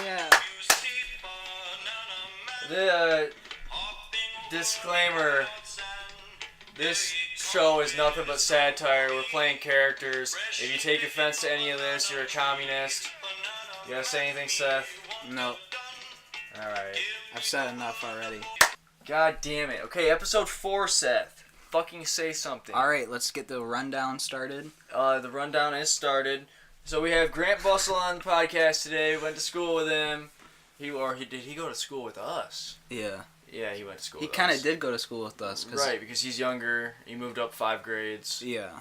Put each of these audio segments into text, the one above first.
Yeah. The disclaimer, this show is nothing but satire. We're playing characters. If you take offense to any of this, you're a communist. You gotta say anything, Seth? No. Alright. I've said enough already. God damn it. Okay, episode 4, Seth. Fucking say something. Alright, let's get the rundown started. The rundown is started. So we have Grant Bussell on the podcast today. Went to school with him. Did he go to school with us? Yeah. Yeah, he went to school He with us. kind of did go to school with us. Right, because he's younger. He moved up 5 grades. Yeah.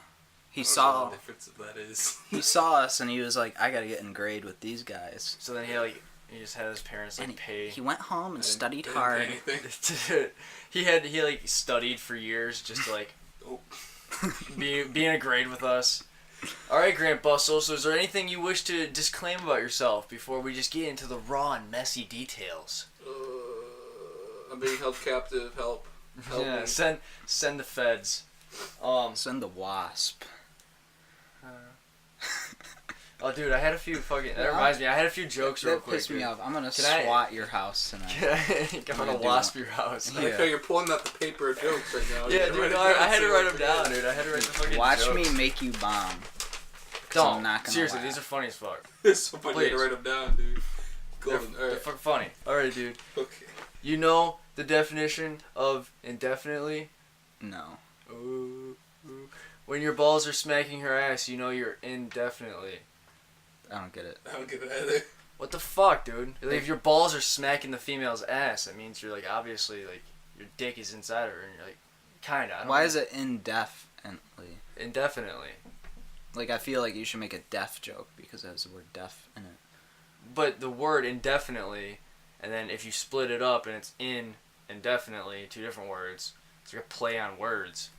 He I don't know saw what the difference of that is. he saw us and he was like, I gotta get in grade with these guys. So then he just had his parents And pay. he went home and studied Didn't hard. pay anything. he studied for years just to Oh. be in a grade with us. Alright, Grant Bussell, so is there anything you wish to disclaim about yourself before we just get into the raw and messy details? I'm being held captive. Help Yeah, me. send the feds. Send the wasp. Oh, dude, I had a few fucking... That reminds me, I had a few jokes real That quick. pissed me dude. off. I'm gonna Can I- swat your house tonight. I'm gonna wasp your house. I like how you're pulling out the paper of jokes right now. Yeah, You dude, gotta no, write it I had to so write you them down, dude. I had to write the fucking Watch jokes. me make you bomb. Don't. I'm not gonna Seriously, laugh. these are funny as fuck. It's so funny Please. to write them down, dude. They're, Golden. they're Alright. fucking funny. Alright, dude. Okay. You know the definition of indefinitely? No. Ooh. When your balls are smacking her ass, you know you're indefinitely. I don't get it. I don't get it either. What the fuck, dude? If your balls are smacking the female's ass, that means you're obviously your dick is inside of her, and you're kinda. I don't Why know. is it indefinitely? Indefinitely? I feel like you should make a deaf joke because it has the word deaf in it. But the word indefinitely, and then if you split it up and it's indefinitely, 2 different words, it's like a play on words.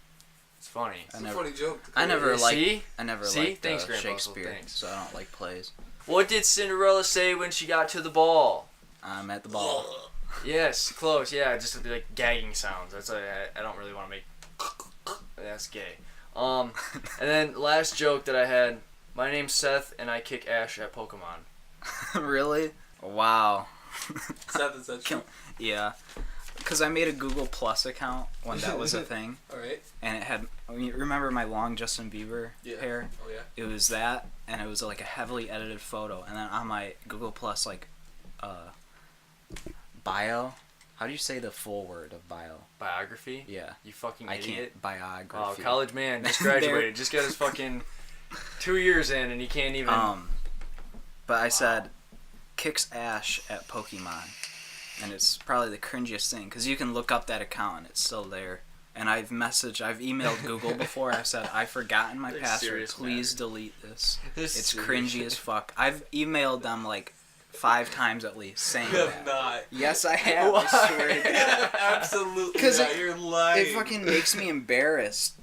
It's funny. It's a funny joke. I never See? liked Thanks, Grant Bussell, Shakespeare, thanks. so I don't like plays. What did Cinderella say when she got to the ball? I'm at the ball. Yes, close. Yeah, just gagging sounds. That's I don't really want to make. That's gay. And then last joke that I had. My name's Seth, and I kick ass at Pokemon. Really? Wow. Seth, is that true? Yeah. Because I made a Google Plus account when that was a thing. Alright. And it had, remember my long Justin Bieber hair? Oh, yeah. It was that, and it was a heavily edited photo. And then on my Google Plus, bio, how do you say the full word of bio? Biography? Yeah. You fucking I idiot. can't, biography. Oh, college man, just graduated. Just got his fucking 2 years in, and he can't even... But I said, kicks ass at Pokemon. And it's probably the cringiest thing, because you can look up that account and it's still there. And I've emailed Google before. I said, I've forgotten my Like, password. serious Please matter. delete this. This It's is cringy as fuck. I've emailed them 5 times at least saying You have that. not. Yes, I have. I swear to God. Absolutely 'Cause not. You're lying. It fucking makes me embarrassed.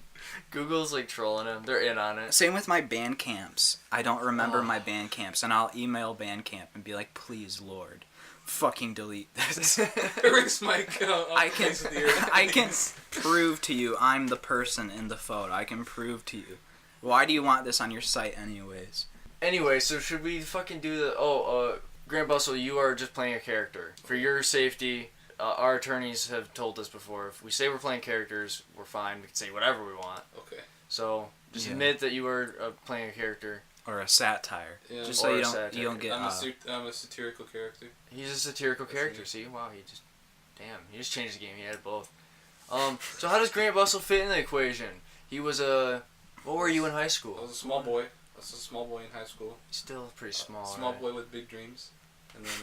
Google's trolling him. They're in on it. Same with my band camps. I don't remember my band camps, and I'll email band camp and be like, please, Lord, fucking delete this. Eric's my account. I can prove to you I'm the person in the photo. I can prove to you. Why do you want this on your site anyways? Anyway, so should we fucking do the... Grant Bussell, you are just playing a character. For your safety, our attorneys have told us before, if we say we're playing characters, we're fine. We can say whatever we want. Okay. So, just Yeah. admit that you are playing a character. Or a satire. Yeah. Just Or so a you don't get... I'm a satirical character. He's a satirical That's character. me. See? Wow, he just changed the game. He had both. So how does Grant Bussell fit in the equation? He was a... What were you in high I school? was a small boy. I was a small boy in high school. Still pretty small. Small right? boy with big dreams. And then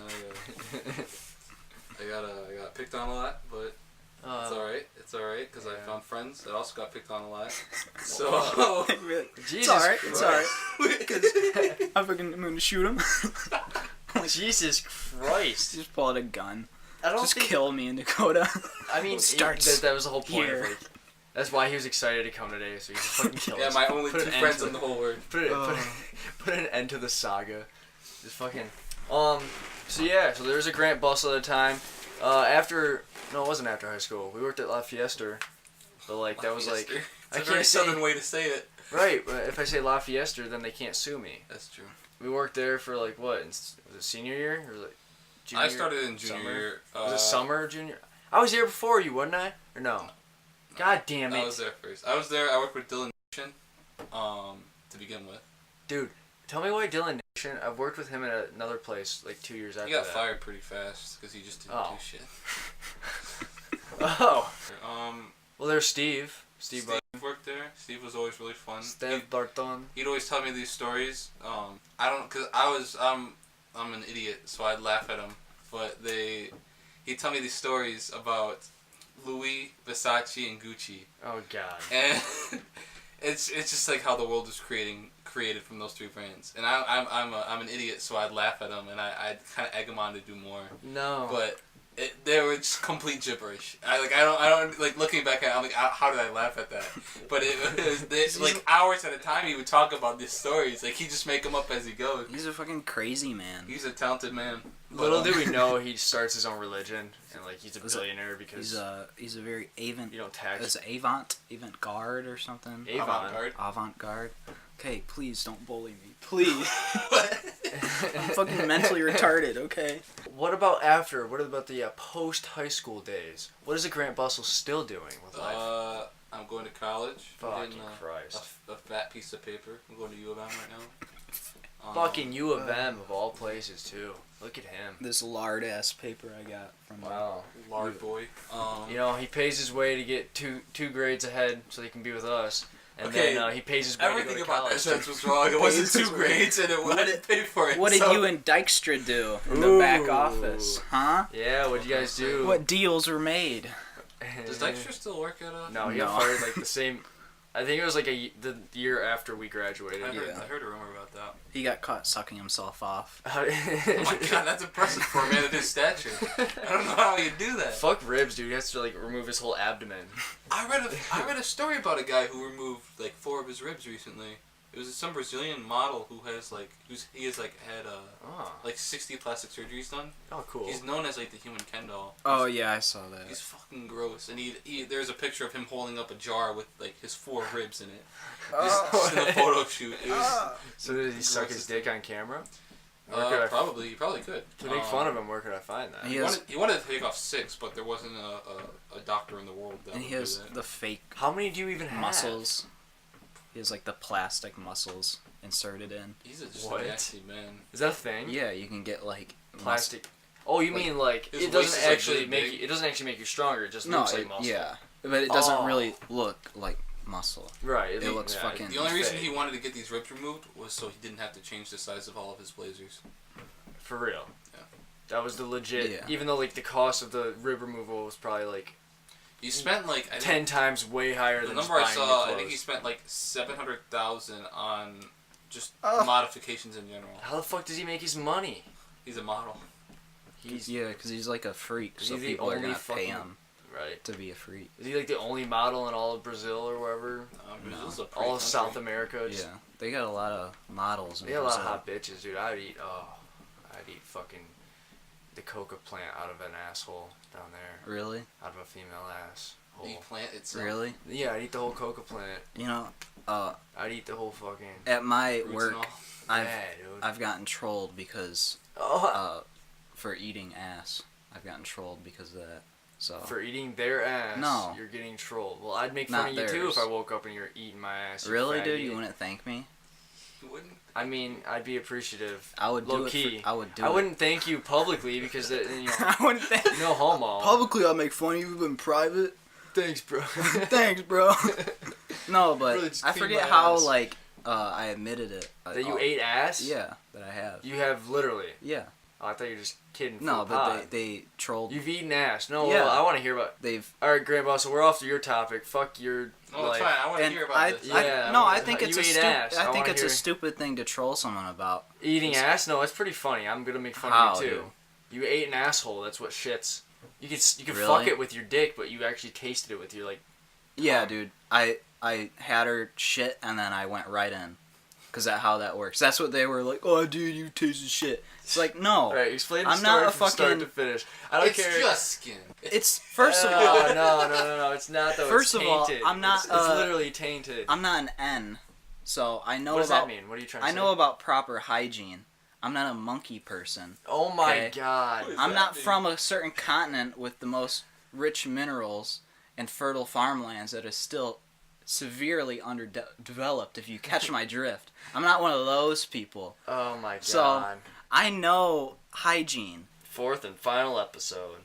I got picked on a lot, but it's alright. It's alright because I yeah. found friends that also got picked on a lot. So Jesus It's alright. Christ. It's alright. I'm going to shoot him. Jesus Christ. Just pull out a gun. I don't Just think... kill me in Dakota. I mean, Starts that was the whole point. here. That's why he was excited to come today, so he could fucking kill yeah, us. my only Put 2 an end friends to in the whole world. Put an end to the saga. Just fucking... So there was a Grant Bussell at a time. No, it wasn't after high school. We worked at La Fiesta. But, that was, It's I a can't very say... southern way to say it. Right. If I say La Fiesta, then they can't sue me. That's true. We worked there for like what? Was it senior year or like junior? I started in junior year. Was it summer or junior? I was here before you, wasn't I? Or no? God damn it. I was there first. I worked with Dylan Nation, to begin with. Dude, tell me why Dylan Nation. I've worked with him at another place like 2 years after that. He got fired pretty fast because he just didn't do shit. Oh. Well, there's Steve. Steve worked there. Steve was always really fun. Steve Barton. He'd always tell me these stories. I'm an idiot, so I'd laugh at him. But he'd tell me these stories about Louis, Versace, and Gucci. Oh God. And it's just like how the world was created from those three brands. And I'm an idiot, so I'd laugh at him and I'd kind of egg him on to do more. No. But they were just complete gibberish. I don't like looking back at it, I'm like, how did I laugh at that? But it was like hours at a time he would talk about these stories. Like he'd just make them up as he goes. He's a fucking crazy man. He's a talented man. Little did we know he starts his own religion and like he's a billionaire because he's a very avant. You don't tax. Is it avant-garde or something? Avant-garde. Okay, please don't bully me. Please. I'm fucking mentally retarded, okay? What about after? What about the post-high school days? What is it Grant Bussell still doing with life? I'm going to college. Fucking Christ. A fat piece of paper. I'm going to U of M right now. Fucking U of M of all places too. Look at him. This lard-ass paper I got from lard boy. You know, he pays his way to get two grades ahead so he can be with us. And then he pays his way everything to go to college. about that sentence was wrong. It wasn't 2 grades, and I didn't pay for it. What did you and Dykstra do in the back office? Huh? Yeah, what'd you guys do? What deals were made? Does Dykstra still work at No, he got fired like the same... I think it was like the year after we graduated. I heard a rumor about that. He got caught sucking himself off. Oh my God, that's impressive for a man of his stature. I don't know how you do that. Fuck ribs, dude. He has to like remove his whole abdomen. I read a story about a guy who removed like 4 of his ribs recently. It was some Brazilian model who has like had like 60 plastic surgeries done. Oh, cool. He's known as like the human Ken doll. Oh yeah, I saw that. He's fucking gross, and there's a picture of him holding up a jar with like his 4 ribs in it. Just in a photo shoot. It was, so did he suck his dick on camera? Probably, he probably could. To make fun of him, where could I find that? He wanted to take off 6, but there wasn't a doctor in the world that would he has do that. the fake. How many do you even have? Muscles. He has like the plastic muscles inserted in. He's just a nasty man. Is that a thing? Yeah, you can get like plastic. Oh, you mean like it doesn't actually make you? It doesn't actually make you stronger. It just looks like muscle. Yeah, but it doesn't really look like muscle. Right. It looks fucking. The only reason he wanted to get these ribs removed was so he didn't have to change the size of all of his blazers. For real. Yeah. That was the legit. Yeah. Even though like the cost of the rib removal was probably like. He spent like 10 times way higher than the number I saw. I think he spent like $700,000 on just modifications in general. How the fuck does he make his money? He's a model. Because he's like a freak, so he's people are gonna pay him right to be a freak. Is he like the only model in all of Brazil or wherever? Brazil's a all of South America. Yeah, they got a lot of models. They got a lot of hot bitches, dude. I'd eat fucking the coca plant out of an asshole down there. Really? Out of a female ass. The plant itself. Really? Yeah, I'd eat the whole coca plant. You know, I'd eat the whole fucking. At my work, dude. I've gotten trolled because for eating ass. I've gotten trolled because of that. So for eating their ass, no, you're getting trolled. Well, I'd make fun of you too if I woke up and you're eating my ass. Really, dude? You wouldn't thank me? You wouldn't? I mean, I'd be appreciative. I would low key. I would do I it. wouldn't thank you publicly because you know. I wouldn't thank. No homo. Publicly, I'll make fun of you, but in private. Thanks, bro. Thanks, bro. No, but really I forget how like I admitted it. That you ate ass? Yeah, that I have. You have literally. Yeah. Oh, I thought you were just kidding. No, but they trolled. You've eaten ass. No, yeah. Well, I want to hear about. They've. All right, Grandpa. So we're off to your topic. Fuck your. No, it's fine. I want to hear about this. I think it's I think it's a stupid thing to troll someone about. Eating ass? No, it's pretty funny. I'm gonna make fun of you too. Dude? You ate an asshole. That's what shits. You can really? fuck it with your dick, but you actually tasted it with your like. Yeah, dude. I had her shit and then I went right in. Cause that's how that works. That's what they were like. Oh, dude, you tasted shit. It's like no. All right, explain the I'm story not a from start to finish. I don't care. It's just skin. It's first of all. No. It's not though. First it's of all, tainted. I'm not. It's literally tainted. I'm not an N. So I know What does about. that mean? What are you trying to I say? know about proper hygiene. I'm not a monkey person. Oh my Okay. god. What is I'm that not mean? from a certain continent with the most rich minerals and fertile farmlands that is still severely underdeveloped, if you catch my drift. I'm not one of those people. Oh my god. So- I know hygiene. Fourth and final episode.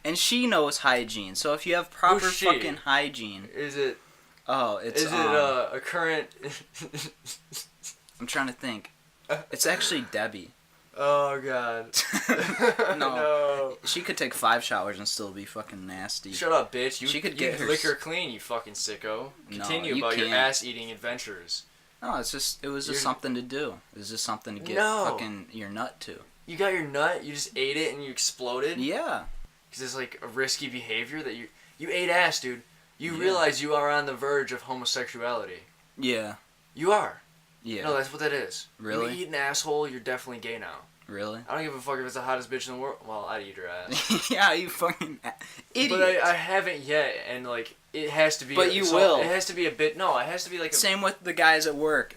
And she knows hygiene. So if you have proper Who's she? fucking hygiene, Is it it's a current I'm trying to think. It's actually Debbie. Oh god. No. She could take 5 showers and still be fucking nasty. Shut up, bitch. You She could you get her lick her clean, you fucking sicko. No, Continue you about your can't. ass eating adventures. No, it was just You're- something to do. It was just something to get No. fucking your nut to. You got your nut, you just ate it and you exploded? Yeah. Because it's like a risky behavior that you ate ass, dude. You Yeah. realize you are on the verge of homosexuality. Yeah. You are. Yeah. No, that's what that is. Really? You eat an asshole, you're definitely gay now. Really? I don't give a fuck if it's the hottest bitch in the world. Well, I'd eat her ass. Yeah, you fucking idiot. But I haven't yet, and like it has to be. But you will. It has to be a bit. No, it has to be like. Same with the guys at work.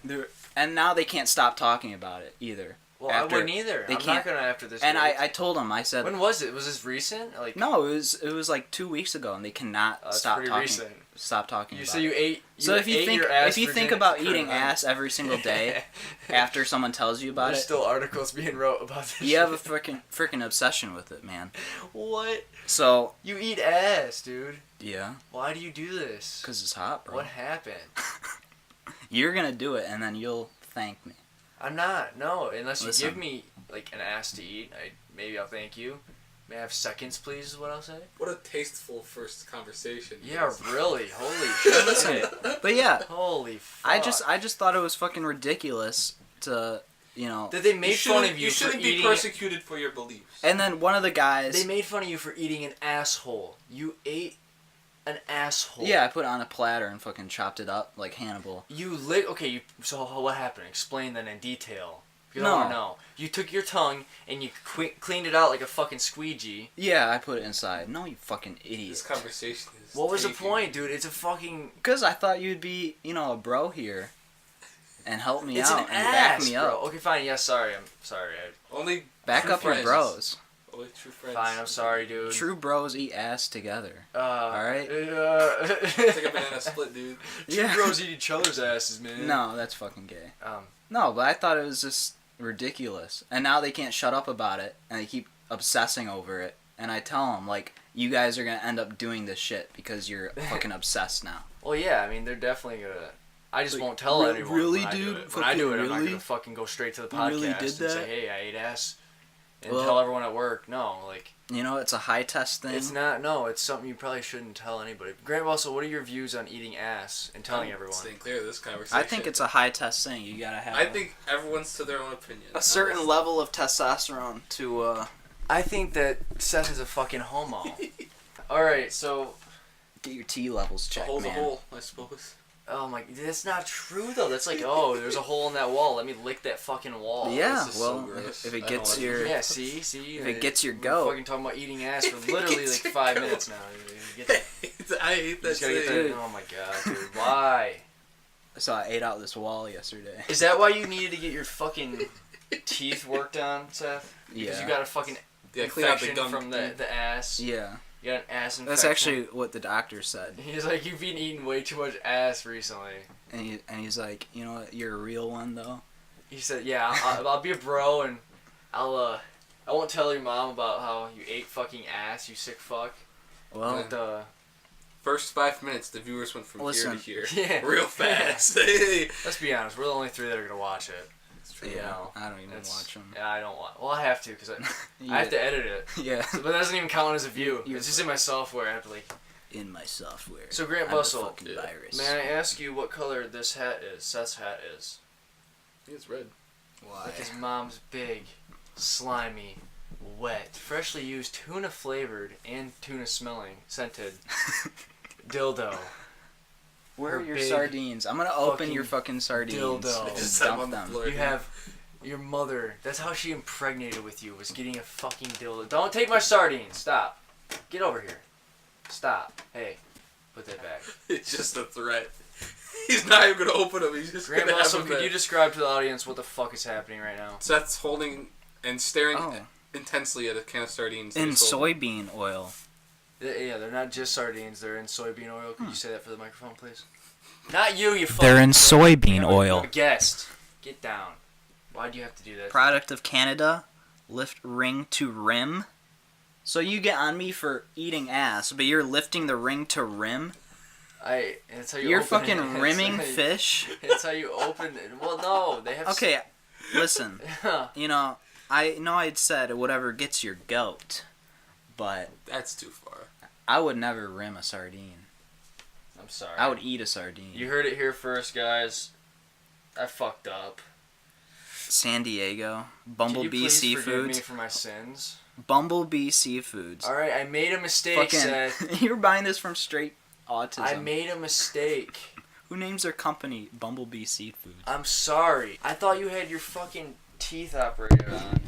And now they can't stop talking about it either. Well, after- I wouldn't either. they I'm can't- not gonna after this. And date. I told them, I said, When was it? Was this recent? Like. no, it was like 2 weeks ago, and they cannot It's stop pretty talking. recent. Stop talking. You about say you it. ate. So if you ate think your ass about virginity- eating ass every single day after someone tells you about There's it, still articles being wrote about this. you have a shit. freaking obsession with it, man. What? So You eat ass, dude. yeah, Why do you do this? because it's hot, bro. What happened? You're gonna do it, and then you'll thank me. I'm not. No, unless you Listen. give me like an ass to eat, maybe I'll thank you. May I have seconds, please? Is what I'll say. What a tasteful first conversation. Yeah, really. Holy shit. Listen, but yeah, Holy fuck. I just thought it was fucking ridiculous to, you know. That they made fun of you You for shouldn't be eating. persecuted for your beliefs. And then one of the guys. They made fun of you for eating an asshole. You ate an asshole. Yeah, I put it on a platter and fucking chopped it up like Hannibal. You lick. Okay. So what happened? Explain that in detail. Because I No. want to know. You took your tongue and you cleaned it out like a fucking squeegee. Yeah, I put it inside. No, you fucking This idiot. conversation is. What was the taking- point, dude? It's a fucking. Because I thought you'd be, you know, a bro here, and help me It's out an and back ass, me bro. up. Okay, fine. Yeah, sorry. I'm sorry. Only Back true up your friends. bros. Only true friends. Fine. I'm sorry, dude. True bros eat ass together. Alright. It's like a banana split, dude. True bros eat each other's asses, man. No, that's fucking gay. Um. No, but I thought it was just ridiculous. And now they can't shut up about it, and they keep obsessing over it. And I tell them, like, you guys are gonna end up doing this shit because you're fucking obsessed now. Well, yeah. I mean, they're definitely gonna. I just Like, won't tell anyone. really, when I do dude? it. When I do it, I'm not Fucking gonna fucking go straight to the You podcast really did and say, that? "Hey, I ate ass," and Well- tell everyone at work. No, like You know, it's a high test thing. it's not. No, it's something you probably shouldn't tell anybody. Grant Russell, what are your views on eating ass and telling everyone? Staying clear of this conversation. I think it's a high test thing. You gotta have I think everyone's to their own opinion. a certain level of testosterone to I think that Seth is a fucking homo. All right, so get your T levels A checked, hole's a man. hole, I suppose. oh my, that's not true though. That's like, oh, there's a hole in that wall. Let me lick that fucking wall. Yeah, this is so well, gross. if I it don't gets like your Yeah, see. if it gets your we're goat. fucking talking about eating ass for If it literally gets like your 5 goat. minutes now. You get that. I hate You that just gotta get saying. that. Oh my god, dude. Why? So I ate out this wall yesterday. Is that why you needed to get your fucking teeth worked on, Seth? Because Yeah. you got a fucking Yeah, clean out the infection gum. from the ass. Yeah, You got an ass infection. that's actually what the doctor said, He's like, you've been eating way too much ass recently. and he's like, you know what, you're a real one though. He said, yeah, I'll be a bro and I won't tell your mom about how you ate fucking ass, you sick fuck. Well, But, First 5 minutes, the viewers went from Listen. here to here. yeah. Real fast. Let's be honest, we're the only 3 that are gonna watch it. It's true. yeah, know, I don't even It's- watch them. Yeah, I don't want. Well, I have to because I have to edit it. Yeah, But that doesn't even count as a view. You're It's just in my software. I have to like. in my software. So Grant I'm the Bussell, fucking Yeah. virus. May I ask you what color this hat is? Seth's hat is. I think it's red. Why? Like his mom's big, slimy, wet, freshly used tuna flavored and tuna smelling scented dildo. Where are her your big sardines? I'm gonna open fucking your fucking sardines dildo. and Just set 'em dump on the them. floor. You have your mother. That's how she impregnated with you. Was getting a fucking dildo. Don't take my sardines. Stop. Get over here. Stop. Hey, put that back. It's just a threat. He's not even gonna open them. He's just Grant gonna have Russell, them could there. you describe to the audience what the fuck is happening right now? Seth's holding and staring Oh. intensely at a can of sardines. In soybean oil. Yeah, they're not just sardines. They're in soybean oil. Could you say that for the microphone, please? Not you, you fucking... They're in soybean oil. I'm a guest. Get down. Why do you have to do that? Product of Canada. Lift ring to rim. So you get on me for eating ass, but you're lifting the ring to rim? That's how you You're open fucking it. rimming fish? That's how you open it. Well, no, they have... Okay, listen. You know, I know I'd said whatever gets your goat, but That's too far. I would never rim a sardine. I'm sorry. I would eat a sardine. You heard it here first, guys. I fucked up. San Diego. Can you Bumblebee please forgive me Seafoods. for my sins? Bumblebee Seafoods. Alright, I made a mistake, Fucking, Seth. you're buying this from Straight Autism. I made a mistake. Who names their company Bumblebee Seafoods? I'm sorry. I thought you had your fucking teeth operated on,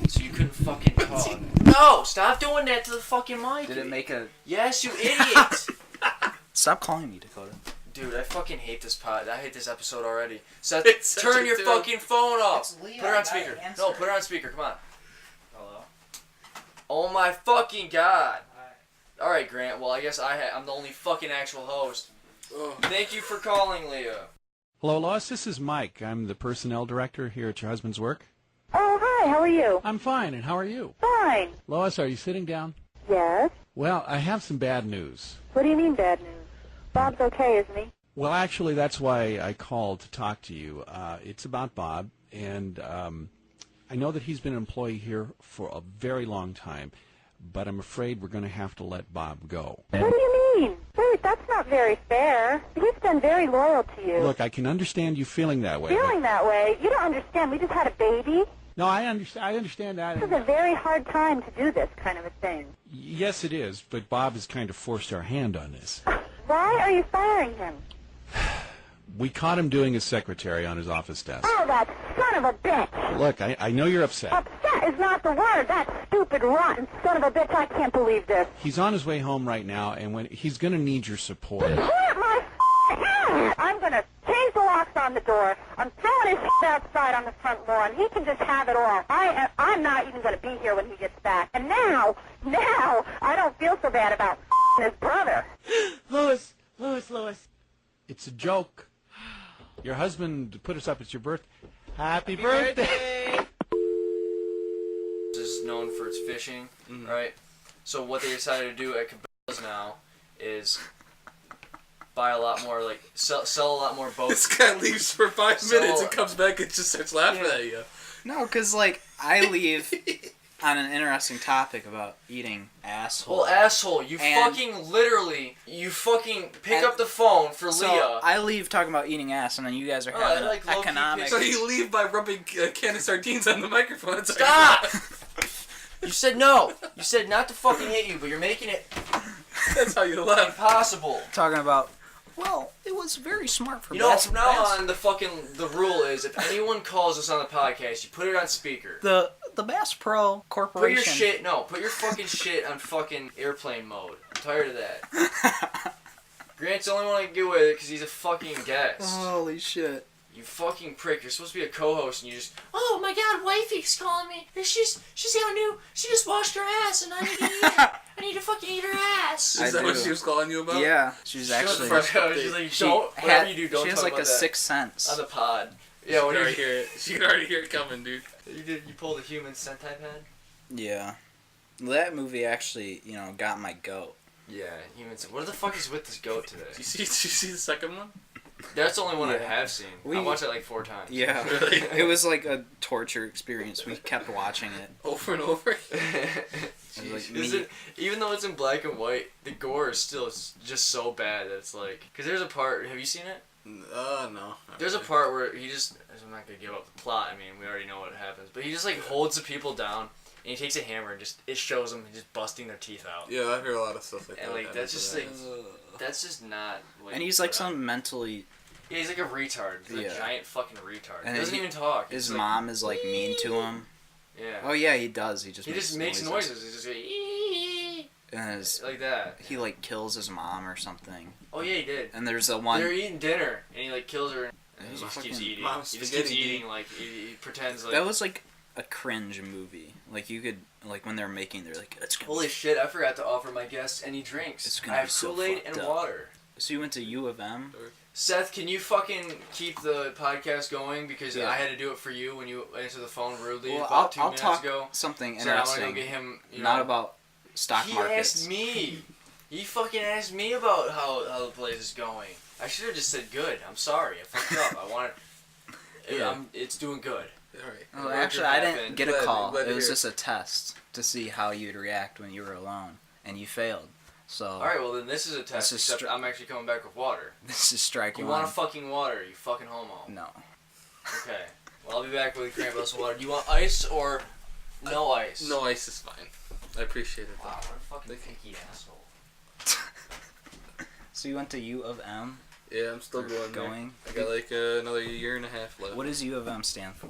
so you couldn't fucking talk. No! Stop doing that to the fucking mic. Did it make a... Yes, you idiot! Stop calling me, Dakota. Dude, I fucking hate this pod. I hate this episode already. Seth, It's such turn a your dude. fucking phone off. It's Leon, Put it on gotta speaker. answer. No, put it on speaker. Come on. Hello? Oh my fucking god. Alright, Grant. Well, I guess I'm the only fucking actual host. Oh. Thank you for calling, Leah. Hello, Lois. This is Mike. I'm the personnel director here at your husband's work. Oh, hi, how are you? I'm fine, and how are you? Fine. Lois, are you sitting down? Yes? Well, I have some bad news. What do you mean bad news? Bob's okay, isn't he? Well, actually, that's why I called to talk to you. It's about Bob, and I know that he's been an employee here for a very long time, but I'm afraid we're going to have to let Bob go. What do you mean? Wait, that's not very fair. He's been very loyal to you. Look, I can understand you feeling that way. Feeling that way? You don't understand. We just had a baby. No, I understand that. This is a very hard time to do this kind of a thing. Yes, it is, but Bob has kind of forced our hand on this. Why are you firing him? We caught him doing his secretary on his office desk. Oh, that son of a bitch! Look, I know you're upset. Upset is not the word. That stupid, rotten son of a bitch. I can't believe this. He's on his way home right now, and he's going to need your support. Put my hand! I'm gonna change the locks on the door. I'm throwing his outside on the front lawn. He can just have it all. I'm not even gonna be here when he gets back. And now, I don't feel so bad about his brother. Lois. It's a joke. Your husband put us up. It's your birthday. Happy birthday! This is known for its fishing, right? So what they decided to do at Cabela's now is buy a lot more, like, sell a lot more boats. This guy leaves for 5 So- minutes and comes back and just starts laughing Yeah. at you. No, because, like, I leave on an interesting topic about eating asshole. Well, asshole, you And- fucking pick And- up the phone for So Leah. I leave talking about eating ass, and then you guys are Oh, having I like an low-key economic... So you leave by rubbing a can of sardines on the microphone. That's Stop! You said no. You said not to fucking hit you, but you're making it That's how you left. impossible. talking about, well, it was very smart for You know, Bass- from now Bass- on, the rule is if anyone calls us on the podcast, you put it on speaker. The Bass Pro Corporation. Put your fucking shit on fucking airplane mode. I'm tired of that. Grant's the only one I can get with it because he's a fucking guest. Holy shit. You fucking prick. You're supposed to be a co-host and you just, oh my god, wifey's calling me. She's got a new, she just washed her ass and I need to eat her. I need to fucking eat her ass. I Is that what do. she was calling you about? Yeah, she's Shut the actually... fuck up. She's like, She don't, whatever you do, don't She has talk like about a that sixth sense. on the pod. She Yeah, can what already you hear it. She can already hear it coming, dude. you pulled a human centipede? Yeah. That movie actually, got my goat. Yeah, human. What the fuck is with this goat today? Did you see the second one? That's the only one I Yeah. have seen. I watched it like 4 times. Yeah. Really? It was like a torture experience. We kept watching it. Over and over. It was like Is me. it, even though it's in black and white, the gore is still just so bad that it's like... Because there's a part... Have you seen it? No. not There's a really. part where he just... I'm not going to give up the plot. I mean, we already know what happens. But he just like holds the people down and he takes a hammer and it shows them just busting their teeth out. Yeah, I hear a lot of stuff like And that. like, that's just like... Ugh. That's just not... And he's like some mentally... Yeah, he's like a retard. He's Yeah. a giant fucking retard. And He doesn't even talk. His He's like, mom is like mean to him. Yeah. Oh yeah, he does. He He just makes noises. He's just like... And like that. he like kills his mom or something. Oh yeah, he did. And there's the one. They're eating dinner, and he like kills her. And It he was just a keeps fucking eating. mom's He just keeps spaghetti. eating. Like he pretends like. That was like a cringe movie. Like you could like when they're making, they're like, it's gonna Holy shit! I forgot to offer my guests any drinks. It's I gonna have be so Kool-Aid fucked and up. water. So you went to U of M? Seth, can you fucking keep the podcast going because Yeah. I had to do it for you when you answered the phone rudely Well, about 2 I'll minutes talk ago. something So I want to interesting. go get him. You Not know, about stock he markets. asked me. He fucking asked me about how the place is going. I should have just said good. I'm sorry. I fucked up. I wanted. Yeah. It's doing good. Alright. Well, Work actually, your I back didn't in. get a Glad- call. glad to It was hear. just a test to see how you'd react when you were alone, and you failed. So All right. Well, then this is a test. is Except I'm actually coming back with water. this is strike You one. want a fucking water? You fucking homo. No. Okay. Well, I'll be back with a cranberry water. Do you want ice or no ice? No ice is fine. I appreciate it though. Wow, what a fucking Thank you. picky asshole. So you went to U of M? Yeah, I'm still Or going. going? I got like another year and a half left. What does U of M stand for?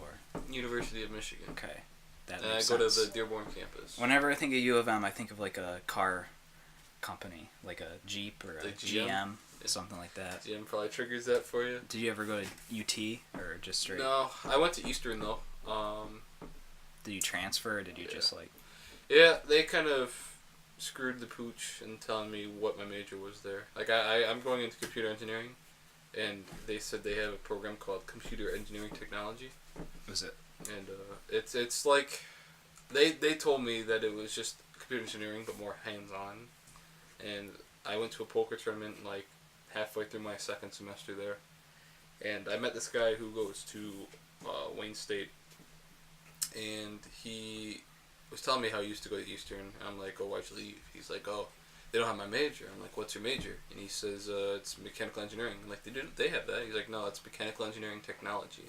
University of Michigan. Okay, that And I makes go sense. to the Dearborn campus. Whenever I think of U of M, I think of like a car company, like a Jeep or a Like GM? GM, something like that. GM probably triggers that for you. Did you ever go to UT or just straight? No, I went to Eastern though. Did you transfer or did you Yeah. just like... Yeah, they kind of screwed the pooch in telling me what my major was there. Like I'm going into computer engineering, and they said they have a program called Computer Engineering Technology, Was it? and it's like they told me that it was just computer engineering but more hands-on, and I went to a poker tournament like halfway through my second semester there, and I met this guy who goes to Wayne State, and he was telling me how he used to go to Eastern. And I'm like, oh, why'd you leave? He's like, oh, they don't have my major. I'm like, what's your major? And he says, it's mechanical engineering. I'm like, they have that? He's like, no, it's mechanical engineering technology.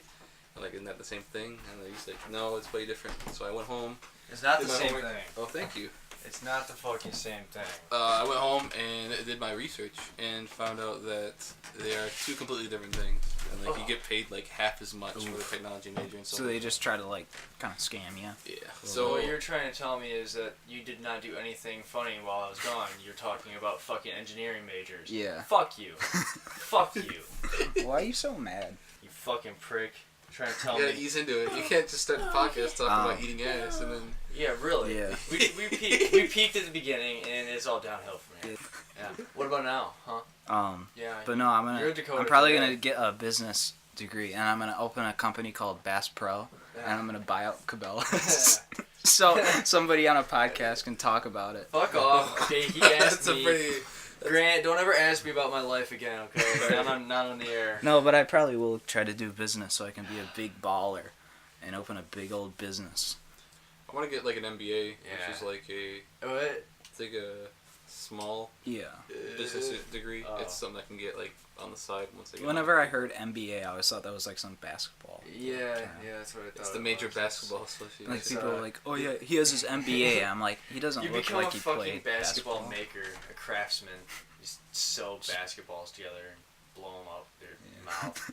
I'm like, isn't that the same thing? And he's like, no, it's way different. So I went home. It's not did the my same homework. thing. Oh, thank you. It's not the fucking same thing. I went home and did my research and found out that they are two completely different things. And like you get paid like half as much for the technology major and So they just try to like kind of scam you. Yeah. So So what you're trying to tell me is that you did not do anything funny while I was gone. You're talking about fucking engineering majors. Yeah. Fuck you. Fuck you. Why are you so mad? You fucking prick. Trying to tell yeah, me. ease into it. You can't just start the podcast talking about eating ass and then. Yeah, really. Yeah. We peaked at the beginning and it's all downhill from here. Yeah. What about now, huh? Yeah. But no, You're a Dakota I'm probably today. gonna get a business degree, and I'm gonna open a company called Bass Pro, and I'm gonna buy out Cabela's. So somebody on a podcast can talk about it. Fuck off. Okay, he asked That's me. a pretty. Grant, don't ever ask me about my life again, okay? Not on the air. No, but I probably will try to do business so I can be a big baller and open a big old business. I want to get like an MBA, Yeah. which is like What? it's like a small Yeah. business degree. Oh. It's something I can get like on the side once I get. Whenever I heard MBA, I always thought that was like some basketball. Yeah, that's what I thought. It's the it major was. basketball association. Like It's, people are like, oh yeah, he has his MBA. I'm like, he doesn't You look become like a he fucking played basketball basketball. maker, a craftsman. Just sew basketballs together and blow them up their mouth.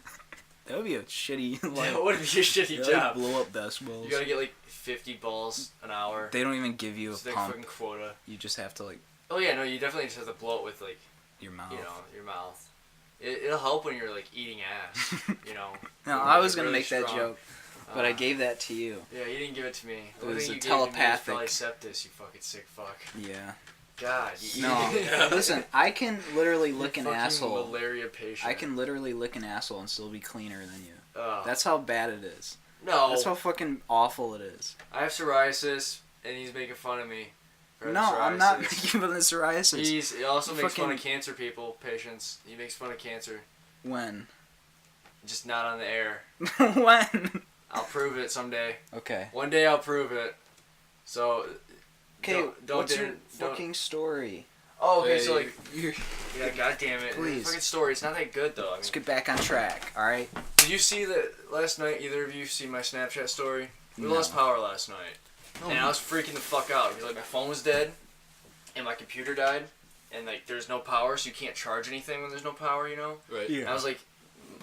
That would be a shitty That like. would be a shitty Like, job. blow up basketballs. You gotta get like 50 balls an hour. They don't even give you a It's their pump. fucking quota. You just have to like Oh yeah, no, you definitely just have to blow it with like, your mouth. you know, your mouth. It'll help when you're like eating ass, you know. No, You're I was really gonna make that strong. joke, but I gave that to you. Yeah, you didn't give it to me. The It only was thing a you gave to me was telepathic. probably septis, you fucking sick fuck. Yeah. God. No, listen, I can literally lick an Fucking asshole. malaria patient. I can literally lick an asshole and still be cleaner than you. Ugh. That's how bad it is. no. That's how fucking awful it is. I have psoriasis, and he's making fun of me. For No, having I'm not psoriasis. making fun of the psoriasis. He also makes fun Fucking- of cancer people, patients. He makes fun of cancer. When? Just not on the air. When? I'll prove it someday. Okay. One day I'll prove it. So. Okay, don't what's your don't- fucking story? Oh, okay, Hey, so like. you're- Yeah, goddamn it. Please. Fucking story. It's not that good though. I mean, Let's get back on track, alright? did you see that last night? Either of you see my Snapchat story? We No. lost power last night. And I was freaking the fuck out because like my phone was dead, and my computer died, and like there's no power, so you can't charge anything when there's no power, you know. right. And I was like,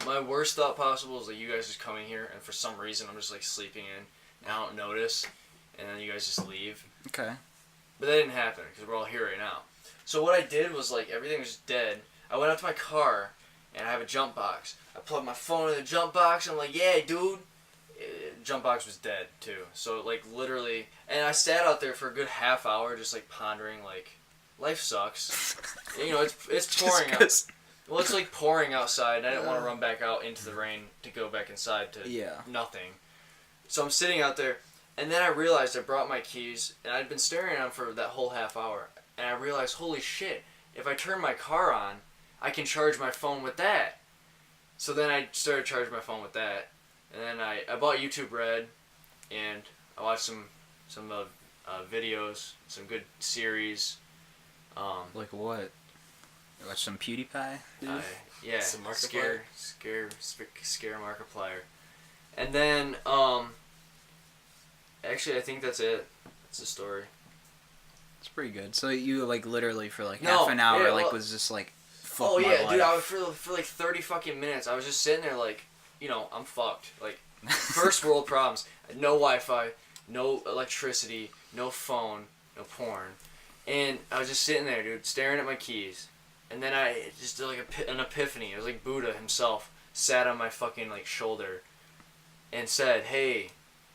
my worst thought possible is like you guys just coming here, and for some reason I'm just like sleeping in, and I don't notice, and then you guys just leave. Okay. But that didn't happen because we're all here right now. So what I did was, like, everything was dead. I went out to my car, and I have a jump box. I plugged my phone in the jump box, and I'm like, yeah, dude. Jump box was dead, too. So, like, literally... And I sat out there for a good half hour just, like, pondering, like, life sucks. You know, it's pouring out. Well, it's, like, pouring outside, and I didn't want to run back out into the rain to go back inside to nothing. So I'm sitting out there, and then I realized I brought my keys, and I'd been staring at them for that whole half hour. And I realized, holy shit, if I turn my car on, I can charge my phone with that. So then I started charging my phone with that. And then I bought YouTube Red, and I watched some videos, some good series. Like what? You watch some PewDiePie? Yeah, Some Markiplier? Scare Markiplier. And then, actually, I think that's it. That's the story. It's pretty good. So you, like, literally for, like, half an hour, was just, like, fuck my life. Dude, I was for, like, 30 fucking minutes, I was just sitting there, like, you know, I'm fucked. Like, first world problems. No Wi-Fi, no electricity, no phone, no porn. And I was just sitting there, dude, staring at my keys. And then I just did, like, an epiphany. It was like Buddha himself sat on my fucking, like, shoulder and said, hey,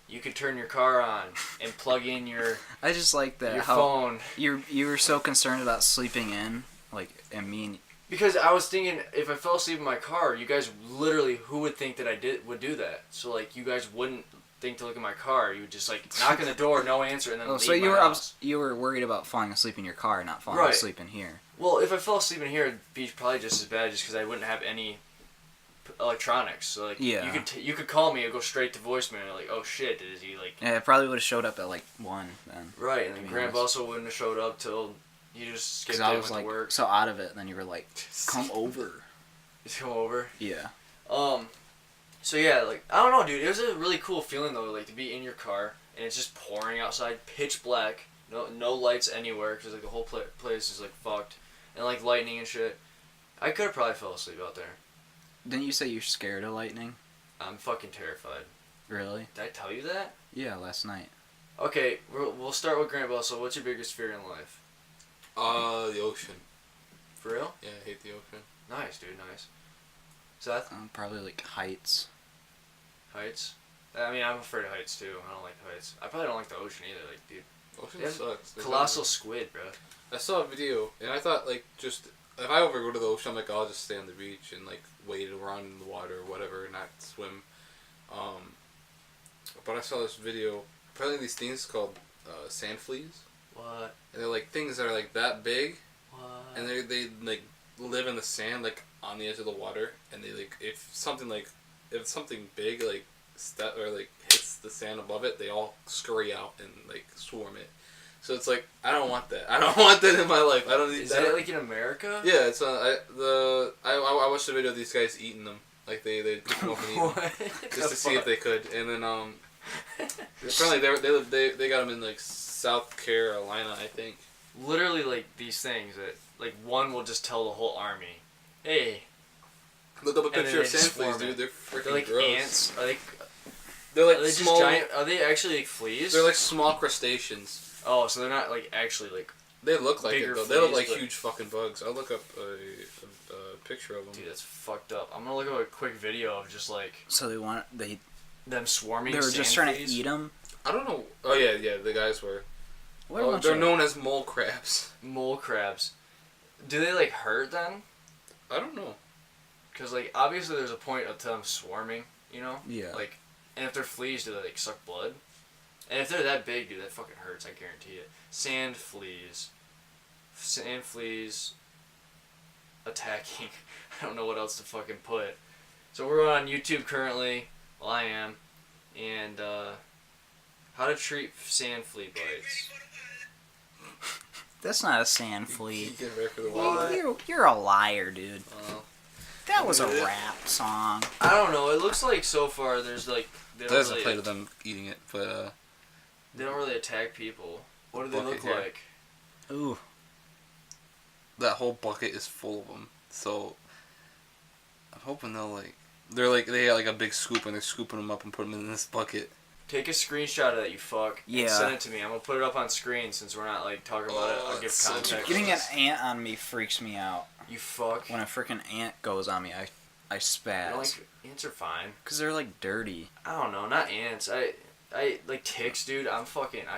you could turn your car on and plug in your I just like that. your how phone. You were so concerned about sleeping in, like, and me. Because I was thinking, if I fell asleep in my car, you guys literally, who would think that I would do that? So, like, you guys wouldn't think to look at my car. You would just, like, knock on the door, no answer, and then leave so my house. you were worried about falling asleep in your car, not falling asleep in here. Well, if I fell asleep in here, it'd be probably just as bad, just because I wouldn't have any electronics. So, like, you could call me and go straight to voicemail. And like, oh shit, is he like? Yeah, it probably would have showed up at like 1 then. Right, and then Grant also wouldn't have showed up till you just skipped it I and was went like to work. so out of it. Then you were like, come over. Just come over. Yeah. So yeah, like, I don't know, dude. It was a really cool feeling though, like to be in your car and it's just pouring outside, pitch black, no lights anywhere because like the whole place is like fucked, and like lightning and shit. I could have probably fell asleep out there. Didn't you say you're scared of lightning? I'm fucking terrified. Really? Did I tell you that? Yeah, last night. Okay, we'll start with Grant Bussell. What's your biggest fear in life? The ocean. For real? Yeah, I hate the ocean. Nice, dude. Nice. Seth? Probably like heights. Heights? I mean, I'm afraid of heights too. I don't like heights. I probably don't like the ocean either. Like, dude. Ocean sucks. Colossal squid, bro. I saw a video, and I thought, like, just... If I ever go to the ocean, I'm like, I'll just stay on the beach and, like, wade around in the water or whatever, not swim. But I saw this video. Apparently these things called sand fleas. What? And they're, like, things that are, like, that big. What? And they like, live in the sand, like, on the edge of the water. And they, like, if something big, like, hits the sand above it, they all scurry out and, like, swarm it. So it's like, I don't want that. I don't want that in my life. I don't need that. Is that like in America? Yeah, it's I watched a video of these guys eating them. Like they pick them up and eat them just to see if they could. And then apparently they got them in like South Carolina, I think. Literally like these things that like one will just tell the whole army, hey. Look up a picture of sand fleas, dude. They're freaking They're like gross. ants. They're like small. just giant? Are they actually like fleas? They're like small crustaceans. Oh, so they're not like actually like. They look like it though. Fleas, They look like but... huge fucking bugs. I'll look up a picture of them. Dude, that's fucked up. I'm gonna look up a quick video of just like. So them swarming. They were just trying to eat them. I don't know. Oh yeah. The guys were. They're known as mole crabs. Mole crabs. Do they like hurt then? I don't know. Cause like obviously there's a point of them swarming, you know. Yeah. Like, and if they're fleas, do they like suck blood? And if they're that big, dude, that fucking hurts. I guarantee it. Sand fleas attacking. I don't know what else to fucking put. So we're on YouTube currently. Well, I am. And how to treat sand flea bites. That's not a sand flea. What? You're a liar, dude. That was a rap song. I don't know. It looks like so far there's like There's a plate of them eating it, but they don't really attack people. What do they look here. like? Ooh. That whole bucket is full of them. So I'm hoping they got like a big scoop and they're scooping them up and putting them in this bucket. Take a screenshot of that, you fuck. Yeah. And send it to me. I'm gonna put it up on screen since we're not like talking about it. I'll give so context. Getting an ant on me freaks me out. You fuck. When a freaking ant goes on me, I spaz. You know, like, ants are fine. Cause they're like dirty. I don't know, not ants. I like ticks, dude. I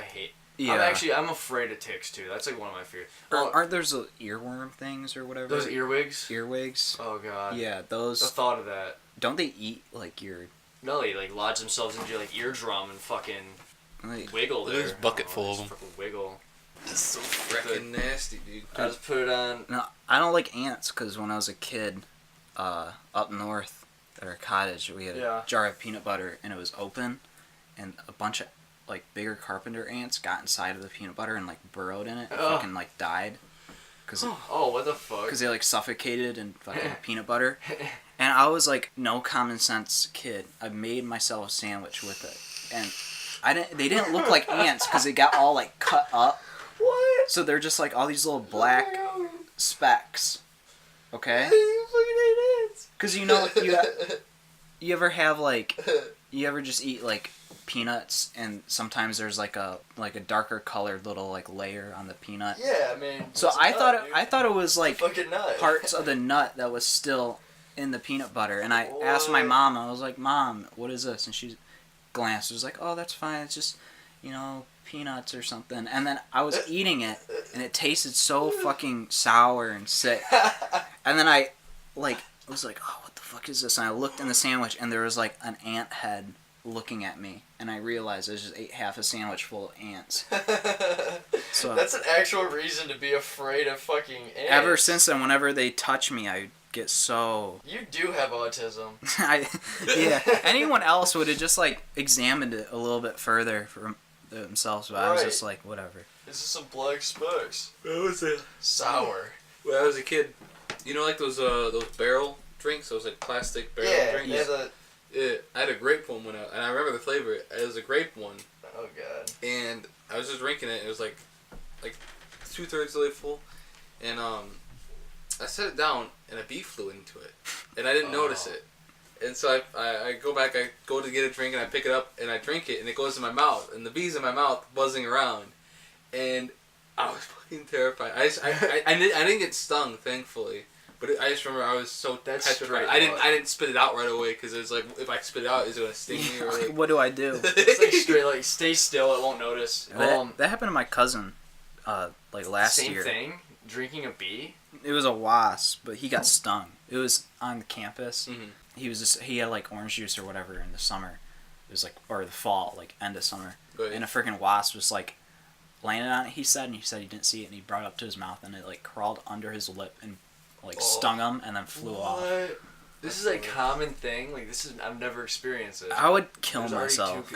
hate. Yeah. I'm afraid of ticks too. That's like one of my fears. Aren't there those earworm things or whatever? Those earwigs? Earwigs. Oh god. Yeah, The those. thought of that. Don't they eat like your? No, they like lodge themselves into your like eardrum and fucking Like, wiggle there. There's a bucket I don't full know, of just fucking wiggle. That's so freaking nasty, dude. I just put it on. no, I don't like ants because when I was a kid, up north at our cottage, we had a jar of peanut butter and it was open, and a bunch of like bigger carpenter ants got inside of the peanut butter and like burrowed in it and fucking like died. Cause Oh, what the fuck? Because they like suffocated in fucking peanut butter. And I was like no common sense kid. I made myself a sandwich with it, and they didn't look like ants because they got all like cut up. What? So they're just like all these little black specks. Okay. Because you know you ever have like you ever just eat like peanuts and sometimes there's like a darker colored little like layer on the peanut. Yeah, I mean. So I thought it was like fucking nut. parts of the nut that was still in the peanut butter, and I asked my mom. I was like, "Mom, what is this?" And she glanced. She was like, "Oh, that's fine. It's just, peanuts or something." And then I was eating it, and it tasted so fucking sour and sick. And then I was like, "Oh, what the fuck is this?" And I looked in the sandwich, and there was like an ant head looking at me, and I realized I just ate half a sandwich full of ants. So That's an actual reason to be afraid of fucking ants. ever since then, whenever they touch me, I get so. You do have autism. Yeah. Anyone else would have just like examined it a little bit further for themselves, but I was just like, whatever. This is some black specks. What was it? Sour. When I was a kid, like those barrel drinks, those like plastic barrel drinks. Yeah, I had a grape one and I remember the flavor. It was a grape one. Oh god. And I was just drinking it. It was like 2/3 really full, and I set it down and a bee flew into it, and I didn't notice it. And so I go back, I go to get a drink, and I pick it up, and I drink it, and it goes in my mouth, and the bee's in my mouth buzzing around, and I was fucking terrified. I didn't get stung, thankfully. But I just remember I was so petrified. I didn't spit it out right away because it was like, if I spit it out, is it gonna sting me or like? What do I do? It's like straight, like stay still. It won't notice. That happened to my cousin, last year. Same thing. Drinking a bee. It was a wasp, but he got stung. It was on the campus. Mm-hmm. He had like orange juice or whatever in the summer. It was like, or the fall, like end of summer. Right. And a freaking wasp was like landed on it. He said he didn't see it, and he brought it up to his mouth, and it like crawled under his lip and like stung him, and then flew off. This is a common thing. Like I've never experienced it. I would kill myself.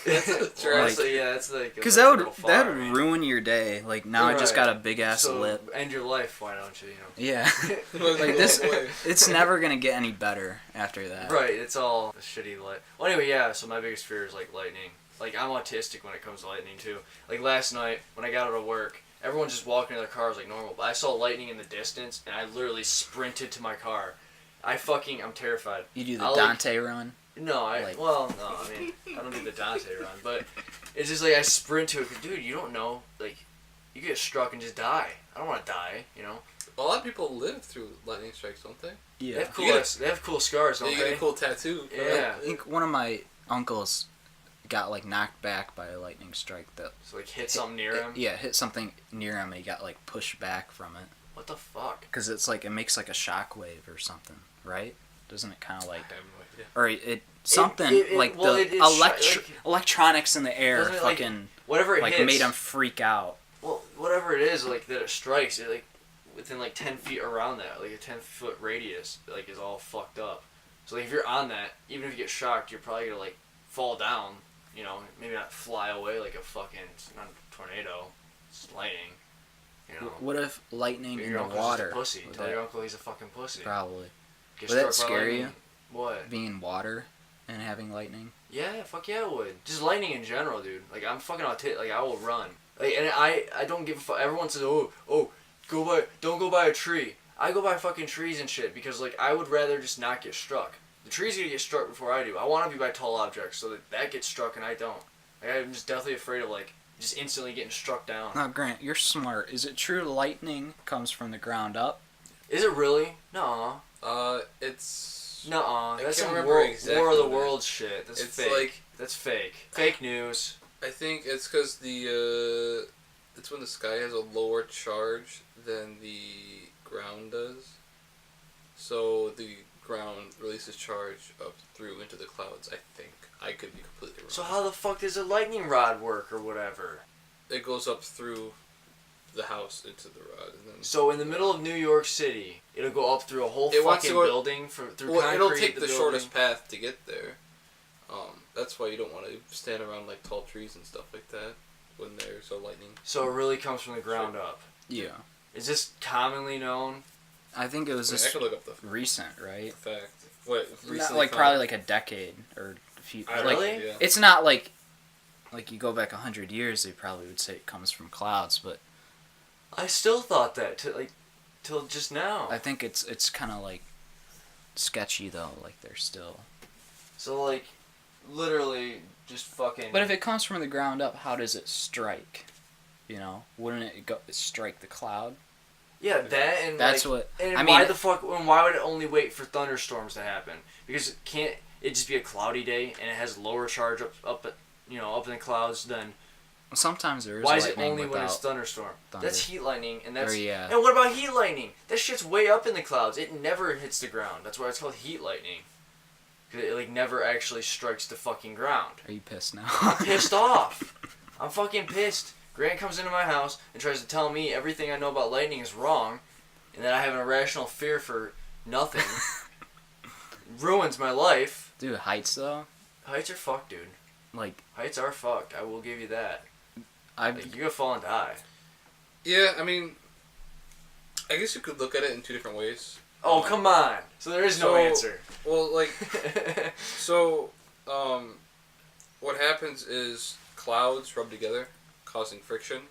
Honestly, yeah, it's like because that would ruin your day. Like now, I just got a big ass lip. End your life. Why don't you? Yeah, like this. It's never gonna get any better after that. Right. It's all a shitty light. Well, anyway, yeah. So my biggest fear is like lightning. Like I'm autistic when it comes to lightning too. Like last night when I got out of work, everyone's just walking to their cars like normal. But I saw lightning in the distance, and I literally sprinted to my car. I'm terrified. You do the Dante run? No, I mean, I don't do the Dante run, but it's just like I sprint to it. Dude, you don't know, like, you get struck and just die. I don't want to die, A lot of people live through lightning strikes, don't they? Yeah. They have cool scars, don't you they? get a cool tattoo. Yeah. I think one of my uncles got like knocked back by a lightning strike that hit something near him. Yeah, hit something near him, and he got like pushed back from it. What the fuck? Because it's like it makes like a shockwave or something, right? Doesn't it kind of like? I have no idea. Or electronics in the air it, fucking whatever it hits, made him freak out. Well, whatever it is, like that it strikes, it like within like 10 feet around that, like a 10-foot radius, like is all fucked up. So like if you're on that, even if you get shocked, you're probably gonna like fall down. Maybe not fly away like a fucking not a tornado, it's lightning. What if lightning in the water? Just a pussy. Tell your uncle he's a fucking pussy. Probably. Get Would that struck by scare lightning. you? What? Being in water and having lightning? Yeah, fuck yeah, it would. Just lightning in general, dude. Like I'm fucking autistic. Like I will run. Like, and I don't give a fuck. Everyone says, don't go by a tree. I go by fucking trees and shit because like I would rather just not get struck. The tree's gonna get struck before I do. I want to be by tall objects so that gets struck and I don't. Like, I'm just deathly afraid of like just instantly getting struck down. Now, Grant, you're smart. Is it true lightning comes from the ground up? Is it really? No. It's... Nuh-uh. That's can't some remember exactly War of the what it is. Worlds shit. That's It's fake. like- That's fake. Fake news. I think it's because it's when the sky has a lower charge than the ground does. So the ground releases charge up through into the clouds, I think. I could be completely wrong. So how the fuck does a lightning rod work or whatever? It goes up through the house into the rod. And then So in the middle of New York City, it'll go up through a whole It wants fucking to go- building through well, concrete. it'll take the building. shortest path to get there. That's why you don't want to stand around like tall trees and stuff like that when there's a lightning. So it really comes from the ground up. Yeah. Is this commonly known? I think it was I just could look up the recent, right? fact. What? Not Recently like found? probably like a decade or a few. Oh, like, really? Yeah. It's not like you go back 100 years, they probably would say it comes from clouds, but I still thought that till just now. I think it's kind of like sketchy though. Like they're still. So like, literally just fucking. But if it comes from the ground up, how does it strike? You know, wouldn't it strike the cloud? yeah, that and That's like, what And I why mean. the fuck? And why would it only wait for thunderstorms to happen? Because can't it just be a cloudy day and it has lower charge up in the clouds? Then Sometimes there is why is it lightning only when it's without thunderstorm? thunder. That's heat lightning, and that's Or, yeah. And what about heat lightning? That shit's way up in the clouds. It never hits the ground. That's why it's called heat lightning. 'Cause it like never actually strikes the fucking ground. Are you pissed now? I'm pissed off. I'm fucking pissed. Grant comes into my house and tries to tell me everything I know about lightning is wrong, and that I have an irrational fear for nothing. Ruins my life. Dude, heights though, Heights are fucked, dude. like Heights are fucked. I will give you that. I've Like, you're gonna fall and die. Yeah, I mean, I guess you could look at it in two different ways. Oh, come on. So there is no answer. Well, like, so, what happens is clouds rub together, causing friction,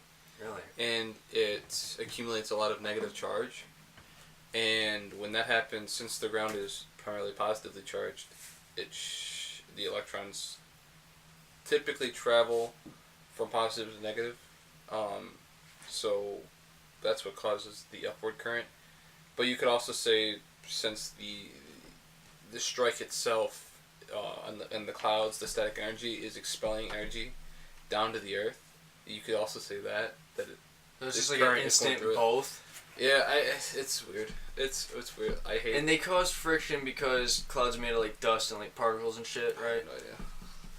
Really? and it accumulates a lot of negative charge. And when that happens, since the ground is primarily positively charged, the electrons typically travel from positive to negative. So that's what causes the upward current. But you could also say, since the strike itself in the clouds, the static energy is expelling energy down to the earth. You could also say that it. So it's The just like an current is going instant through it. both. Yeah, it's weird. It's weird. I hate. And they cause friction because clouds are made of like dust and like particles and shit, right? No idea.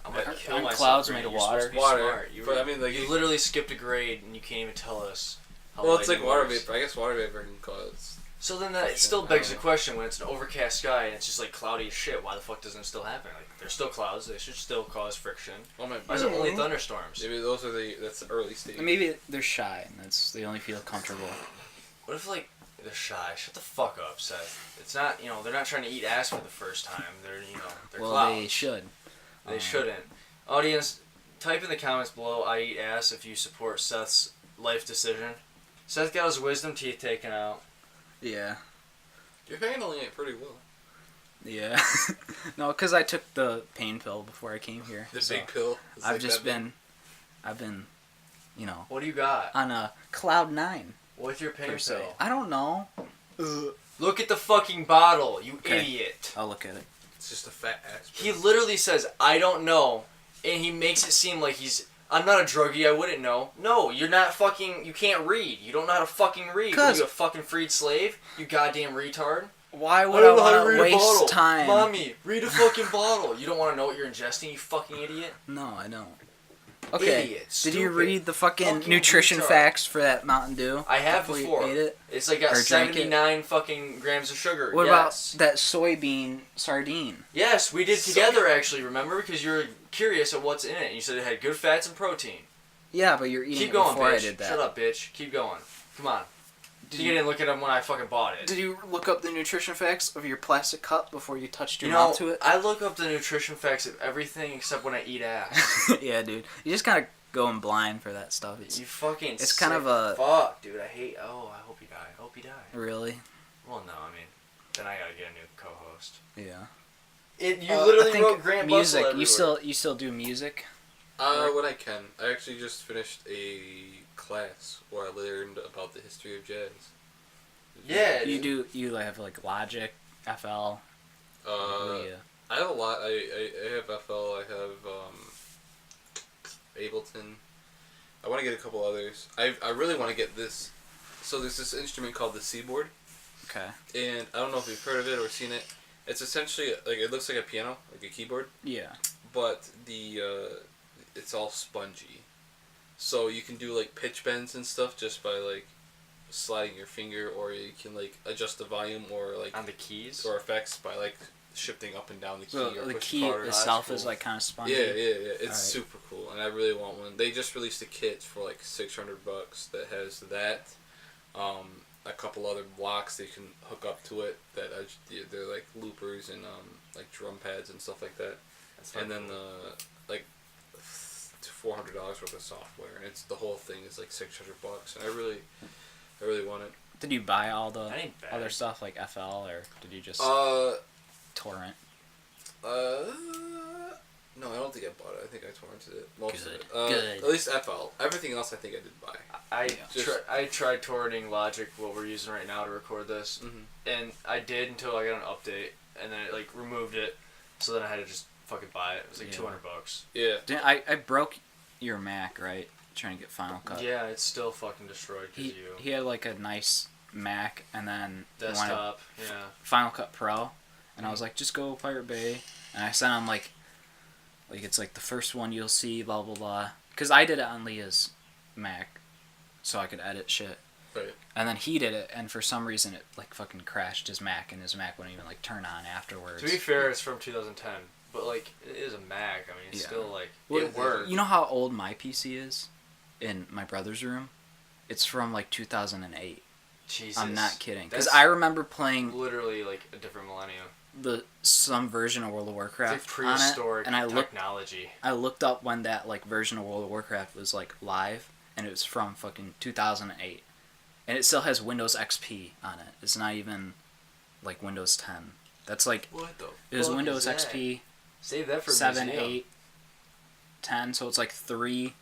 I'm gonna Aren't- kill aren't myself. clouds Grant. made of You're supposed water? to be Water, smart. You, but I mean, like, you you- literally skipped a grade and you can't even tell us. How Well, it's like lightning water works. vapor. I guess water vapor can cause. So then that Friction, still I begs don't the know. question: when it's an overcast sky and it's just like cloudy as shit, why the fuck doesn't it still happen? Like, there's still clouds. They should still cause friction. Oh my. Why is it only thunderstorms? Maybe that's the early stage. maybe they're shy and that's they only feel comfortable. What if like they're shy? Shut the fuck up, Seth. It's not they're not trying to eat ass for the first time. They're Well, clouds. they should. They shouldn't. Audience, type in the comments below, I eat ass if you support Seth's life decision. Seth got his wisdom teeth taken out. Yeah. You're handling it pretty well. Yeah. No, because I took the pain pill before I came here. The so big pill. It's I've like just that big. I've been, What do you got? on a cloud 9 What's your pain per se. pill? I don't know. Look at the fucking bottle, you Okay. idiot. I'll look at it. It's just a fat ass. He literally says, I don't know, and he makes it seem like I'm not a druggie, I wouldn't know. No, you're not fucking, you can't read. You don't know how to fucking read. What, are 'Cause- you a fucking freed slave? You goddamn retard. Why would I want to waste time? Mommy, read a fucking bottle. You don't want to know what you're ingesting, you fucking idiot? No, I don't. Okay. Idiot, Did you stupid, read the fucking fucking nutrition retard. facts for that Mountain Dew? I have before before. You ate it? It's like got Or drank it? 79 fucking grams of sugar. What Yes. about that soybean sardine? Yes, we did together actually, remember? Because you were curious of what's in it. And you said it had good fats and protein. Yeah, but you're eating Keep it going, before bitch. I did that. Shut up, bitch. Keep going. Come on. Did You didn't look at them when I fucking bought it. Did you look up the nutrition facts of your plastic cup before you touched your You know, mouth to it? I look up the nutrition facts of everything except when I eat ass. Yeah, dude. You just gotta go in blind for that stuff. It's You fucking It's kind of sick a- fuck, dude. I hate. Oh, I hope you die. I hope you die. really, Well, no, I mean, then I gotta get a new co-host. yeah. You I literally think wrote Grant music. Bussell You still do music? When I can. I actually just finished a class where I learned about the history of jazz. Yeah. You have like Logic, FL. I have a lot. I have FL. I have Ableton. I want to get a couple others. I really want to get this. So there's this instrument called the Seaboard. Okay. And I don't know if you've heard of it or seen it. It's essentially like it looks like a piano, like a keyboard. Yeah. But it's all spongy. So you can do like pitch bends and stuff just by like sliding your finger, or you can like adjust the volume or like on the keys or effects by like shifting up and down the key. So or the pushing key harder. itself That's is cool. like kind of spongy. Yeah. It's Alright. super cool, and I really want one. They just released a kit for like $600 that has that, a couple other blocks they can hook up to it that they're like loopers and like drum pads and stuff like that. And then like $400 worth of software, and it's the whole thing is like $600, and I really want it. Did you buy all the That ain't bad. other stuff like FL, or did you just torrent? No, I don't think I bought it. I think I torrented it. Most Good. of it. Good. At least FL. Everything else I think I did buy. I tried torrenting Logic, what we're using right now to record this, and I did until I got an update, and then it like removed it, so then I had to just fucking buy it. It was like $200. Yeah. I broke your Mac, right? Trying to get Final Cut. Yeah, it's still fucking destroyed because you. He had like a nice Mac, and then he wanted Desktop, yeah. Final Cut Pro, and I was like, just go Pirate Bay, and I sent him like it's like the first one you'll see, blah blah blah, because I did it on Leah's Mac, so I could edit shit. Right. And then he did it, and for some reason it like fucking crashed his Mac, and his Mac wouldn't even like turn on afterwards. To be fair, it's from 2010, but like it is a Mac. I mean, it's still like it works. You know how old my PC is? In my brother's room, it's from like 2008. Jesus. I'm not kidding, because That's I remember playing literally like a different millennium. some version of World of Warcraft It's like prehistoric on it, and technology. I looked up when that like version of World of Warcraft was like live, and it was from fucking 2008, and it still has Windows XP on it. It's not even like Windows 10. That's like What the? it was fuck Windows is that? XP Save that for 7, museum. 8, 10. So it's like three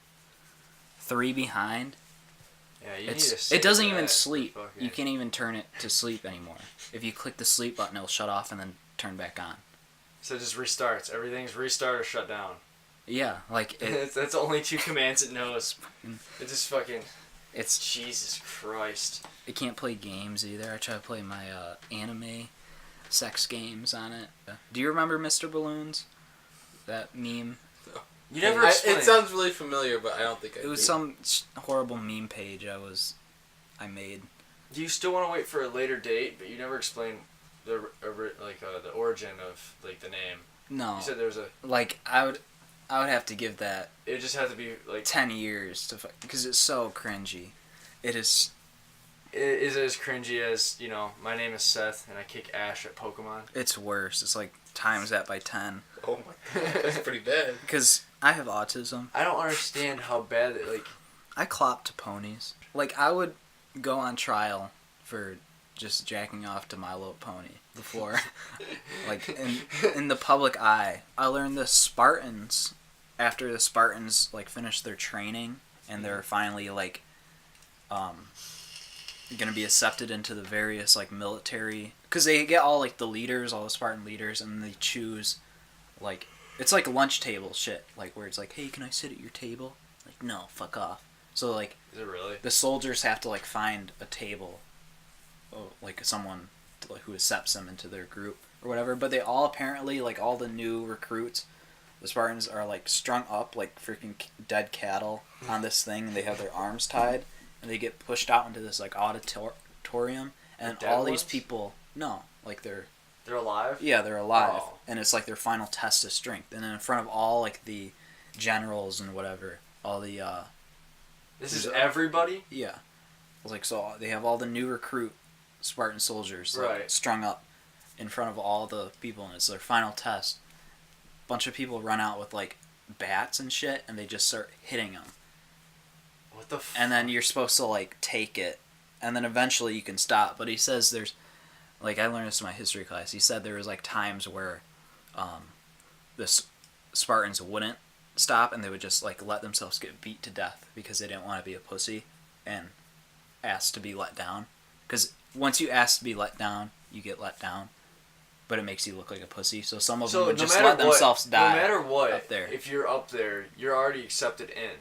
behind. Yeah, you need to It save doesn't that even for sleep. fucking- You can't even turn it to sleep anymore. If you click the sleep button, it'll shut off and then turn back on. So it just restarts. Everything's restart or shut down. Yeah, like it, That's only two commands it knows. It just fucking. it's Jesus Christ. it can't play games either. I try to play my anime sex games on it. Do you remember Mr. Balloons? That meme? You never explained. It sounds really familiar, but I don't think I It was do. some horrible meme page I made. Do you still want to wait for a later date? But you never explained the origin of like the name. No, You said there was a. like I would have to give that It just had to be like. 10 years to because it's so cringy. It is. Is it as cringy as my name is Seth and I kick ash at Pokemon? It's worse. It's like times that by 10. Oh my god, that's pretty bad. Because I have autism. I don't understand how bad it like. I clop to ponies. Like I would go on trial for just jacking off to My Little Pony before, like in the public eye. I learned the Spartans, after the Spartans like finished their training and they're finally like, gonna be accepted into the various like military, because they get all like the leaders, all the Spartan leaders, and they choose like it's like lunch table shit, like where it's like, hey, can I sit at your table? Like, no, fuck off. So like Is it really? the soldiers have to like find a table, like someone to, like, who accepts them into their group or whatever. But they all apparently, like all the new recruits, the Spartans are like strung up like freaking dead cattle on this thing, and they have their arms tied, and they get pushed out into this like auditorium, and The dead all these ones? people, no, like they're alive? yeah, they're alive, Oh. and it's like their final test of strength, and then in front of all like the generals and whatever, all the This is everybody? yeah. Like, so they have all the new recruit Spartan soldiers like, Right. strung up in front of all the people, and it's their final test. Bunch of people run out with, like, bats and shit, and they just start hitting them. What the And then you're supposed to, like, take it, and then eventually you can stop. But he says there's, like, I learned this in my history class. He said there was, like, times where the Spartans wouldn't stop, and they would just like let themselves get beat to death because they didn't want to be a pussy and ask to be let down. Because once you ask to be let down, you get let down, but it makes you look like a pussy. So some of them would just let themselves die. No matter what, up there. if you're up there, you're already accepted in.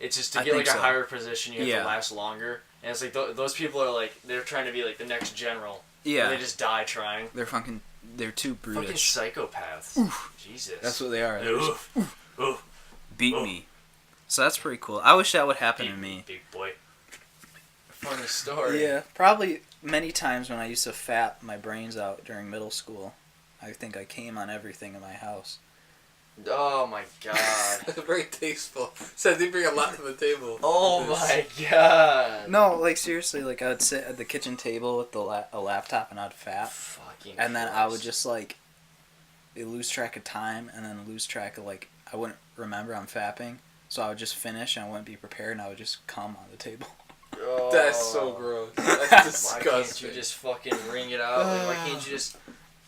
It's just to I get think like a so. higher position, you have to last longer. And it's like those people are like they're trying to be like the next general. Yeah. They just die trying. They're too brutish. Fucking psychopaths. Oof. Jesus. That's what they are. Oof. Oof. Beat me. So that's pretty cool. I wish that would happen to me. Big boy. Funny story. Yeah, probably many times when I used to fat my brains out during middle school. I think I came on everything in my house. Oh my god. Very tasteful. So they bring a lot to the table. Oh my god. No, like seriously, like I would sit at the kitchen table with a laptop and I'd fat. Fucking And then Christ. I would just like lose track of time and then lose track of like I wouldn't remember I'm fapping. So I would just finish and I wouldn't be prepared and I would just come on the table. Oh. That's so gross. That's Why disgusting. can't you just fucking ring it out? Like, why can't you just...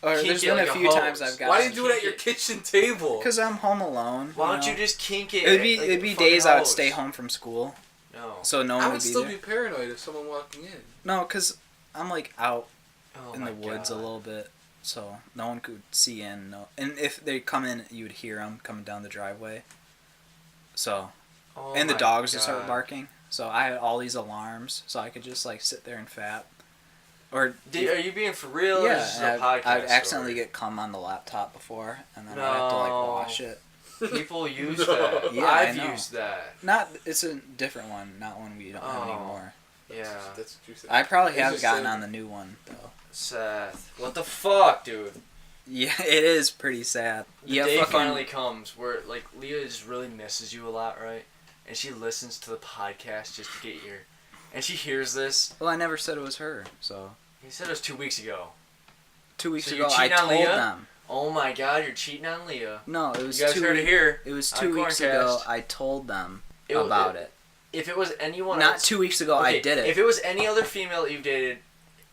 Or Kink there's it been like a a few hose. times I've got. Why do you do it at your kitchen table? Because I'm home alone. Why don't know? you just kink it? It'd be like it'd be a fucking days I would hose? stay home from school, No. so no one I would would be still there. be paranoid if someone walking in. No, because I'm like out Oh in my the woods God. a little bit, so no one could see in. No, and if they come in, you would hear them coming down the driveway. So, Oh and the my dogs would start God. barking. So I had all these alarms, so I could just like sit there and fap. Or Are you being for real? Or is yeah, this a and podcast I'd accidentally story? get cum on the laptop before, and then I have to like No. wash it. People use No. that. Yeah, I I've know. used that. Not, it's a different one, not one we don't have Oh. anymore. Yeah. That's what you said. I probably It's have just gotten a- on the new one though. Seth. What the fuck, dude? Yeah, it is pretty sad. The Yeah, day fucking, finally comes where, like, Leah just really misses you a lot, right? And she listens to the podcast just to get your... And she hears this. Well, I never said it was her, so. He said it was 2 weeks ago. 2 weeks So ago, you're I cheating on told Leah? them. Oh my god, you're cheating on Leah. No, it was You guys 2 heard it here. It was on 2 weeks ago. CornCast. I told them It- about it. If it was anyone Not else... 2 weeks ago. Okay, I did it. If it was any other female that you've dated,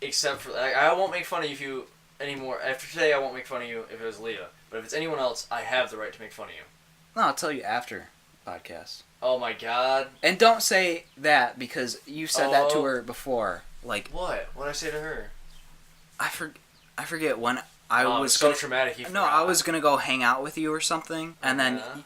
except for... Like, I won't make fun of you anymore. After today, I won't make fun of you if it was Leah. But if it's anyone else, I have the right to make fun of you. No, I'll tell you after podcast. Oh my god. And don't say that because you said that to Oh. her before. Like What? What'd I say to her? I forget when I Oh, was it's so gonna, traumatic. No, I was gonna go hang out with you or something, and then Uh-huh.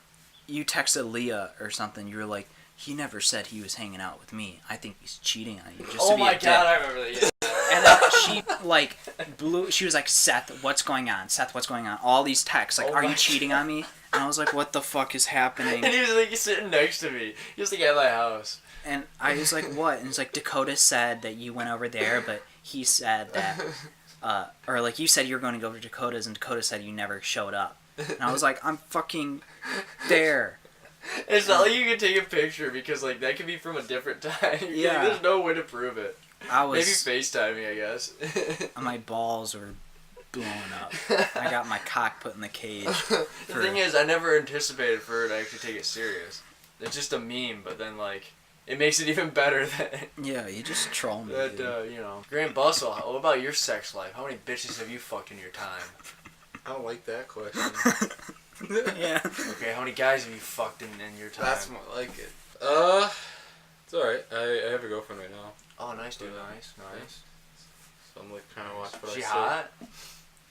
you texted Leah or something. You were like, "He never said he was hanging out with me. I think he's cheating on you." Just Oh to be my a dick." god, I remember that. Yeah. And then she like blew. She was like, "Seth, what's going on? Seth, what's going on?" All these texts like, Oh "Are my you cheating on me?" And I was like, "What the fuck is happening?" And he was like sitting next to me. He was like at my house. And I was like, "What?" And it's like, "Dakota said that you went over there, but he said that, or like you said you were going to go to Dakota's, and Dakota said you never showed up." And I was like, "I'm fucking there." It's not like you can take a picture because like that could be from a different time. Yeah. There's no way to prove it. I Maybe was. FaceTiming, I guess. My balls were blowing up. I got my cock put in the cage. The thing is, I never anticipated for her to actually take it serious. It's just a meme, but then like it makes it even better that Yeah, you just troll me. that dude. you know. Grant Bussell, what about your sex life? How many bitches have you fucked in your time? I don't like that question. Yeah. Okay, how many guys have you fucked in your time? That's more like it. It's alright. I have a girlfriend right now, Oh, nice, dude. Nice. so I'm like trying to watch what She I say. hot?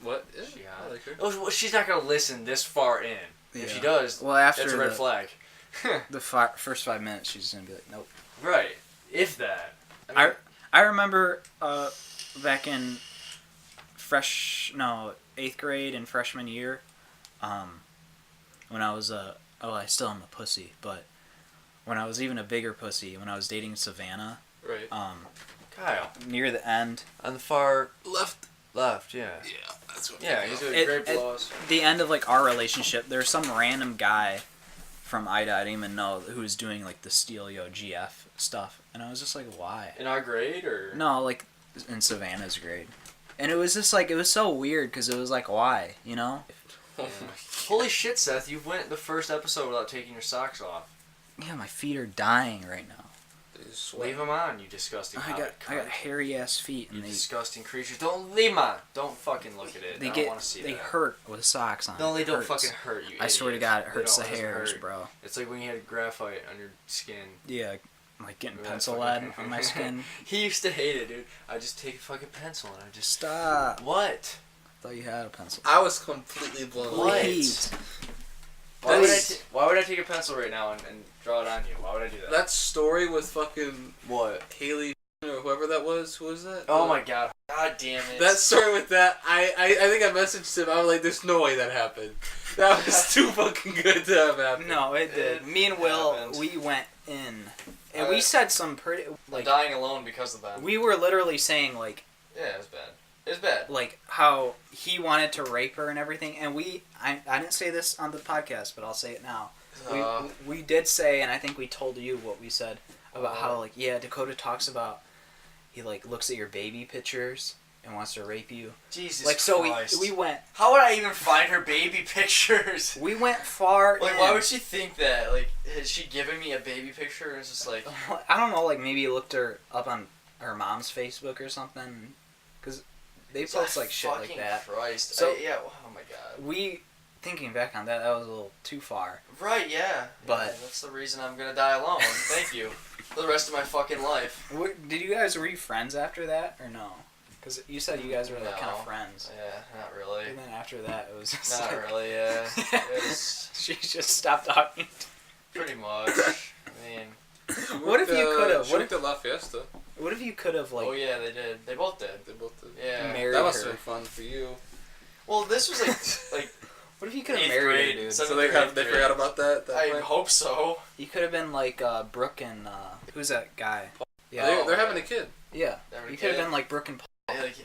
What? Yeah, She I hot? like her. Oh, well, she's not gonna listen this far in. If she Yeah. does, Well, after that's a red the, flag. the first 5 minutes, she's gonna be like, "Nope." Right. If that. I mean, I remember back in 8th grade and freshman year, when I was I still am a pussy, but when I was even a bigger pussy, when I was dating Savannah, Right. Kyle. near the end, On the far Left. left, yeah. Yeah, that's what. Yeah, he's a It- great it- blows. the end of like our relationship, there was some random guy from Ida I didn't even know who was doing like the Steelio GF stuff, and I was just like, why? In our grade, or? No, like in Savannah's grade, and it was just like it was so weird because it was like, why, you know? Oh Yeah. my Holy shit, Seth! You went the first episode without taking your socks off. Yeah, my feet are dying right now. Leave them on, you disgusting. I got hairy ass feet, and You they disgusting creatures. Don't leave them on. Don't fucking look at it. I don't want to see they that. hurt with socks on. No, they don't Hurts. fucking hurt you. I swear to idiots. God, it They hurts the don't. It doesn't hairs, hurt. bro. It's like when you had graphite on your skin. Yeah, like getting Remember that pencil fucking- lead on my skin. He used to hate it, dude. I just take a fucking pencil and I just Stop. What? I thought you had a pencil. I was completely blown away. Wait. Why would I take a pencil right now and draw it on you? Why would I do that? That story with fucking What? Haley or whoever that was. Who was that? Oh my god. God damn it. That story with that, I think I messaged him. I was like, "There's no way that happened. That was too fucking good to have happened." No, it did. Me and Will, happened. we went in, and we said some pretty I'm like dying alone because of that. we were literally saying like Yeah, it was bad. It was bad. like how he wanted to rape her and everything, and I didn't say this on the podcast, but I'll say it now. We did say, and I think we told you what we said about how like Dakota talks about he like looks at your baby pictures and wants to rape you. Jesus Like so Christ. we went How would I even find her baby pictures? we went far. Like, in. why would she think that? Like, has she given me a baby picture? And it's just like, I don't know. Like maybe you looked her up on her mom's Facebook or something, because they post like shit like that. Christ. So- oh my god. We thinking back on that was a little too far. Right, yeah. But- Yeah, that's the reason I'm gonna die alone. Thank you. For the rest of my fucking life. Did you guys were you friends after that or no? Because you said you guys were like kind No. of friends. Yeah, not really. And then after that, it was just Not like, really, yeah. It was she just stopped talking. pretty much. I mean, What if you could have? She What worked at La Fiesta. if you could have like oh yeah, they did. They both did. They both did. Yeah. married That must her? have been fun for you. Well, this was like What if you could have 8th married grade, her, dude? so- So they forgot about that. I plan? hope so. You could have been like Brooke and who's that guy? Yeah, They're having a kid. yeah. Having a You could have kid. been like Brooke and Paul, Like,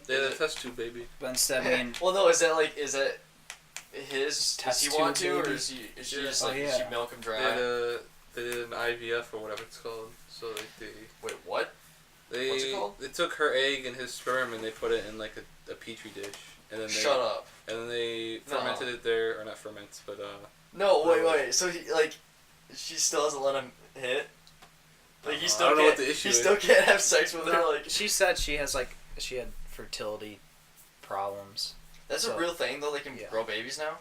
They had a test tube baby. but instead being well, no, is that his? Does he Test want tube to, or baby? is she Yeah. just Oh, like yeah. does she milk him They dry? did an IVF or whatever it's called. So like Wait, what? they What's it called? they took her egg and his sperm and they put it in like a petri dish and then they Shut up. and then they No. fermented it there, or not ferment, but No, wait. So she still hasn't let him hit. Like he I still don't know can't. what the issue he is. still can't have sex with her. Like she said she had fertility problems. that's So- a real thing though. They can Yeah. grow babies now.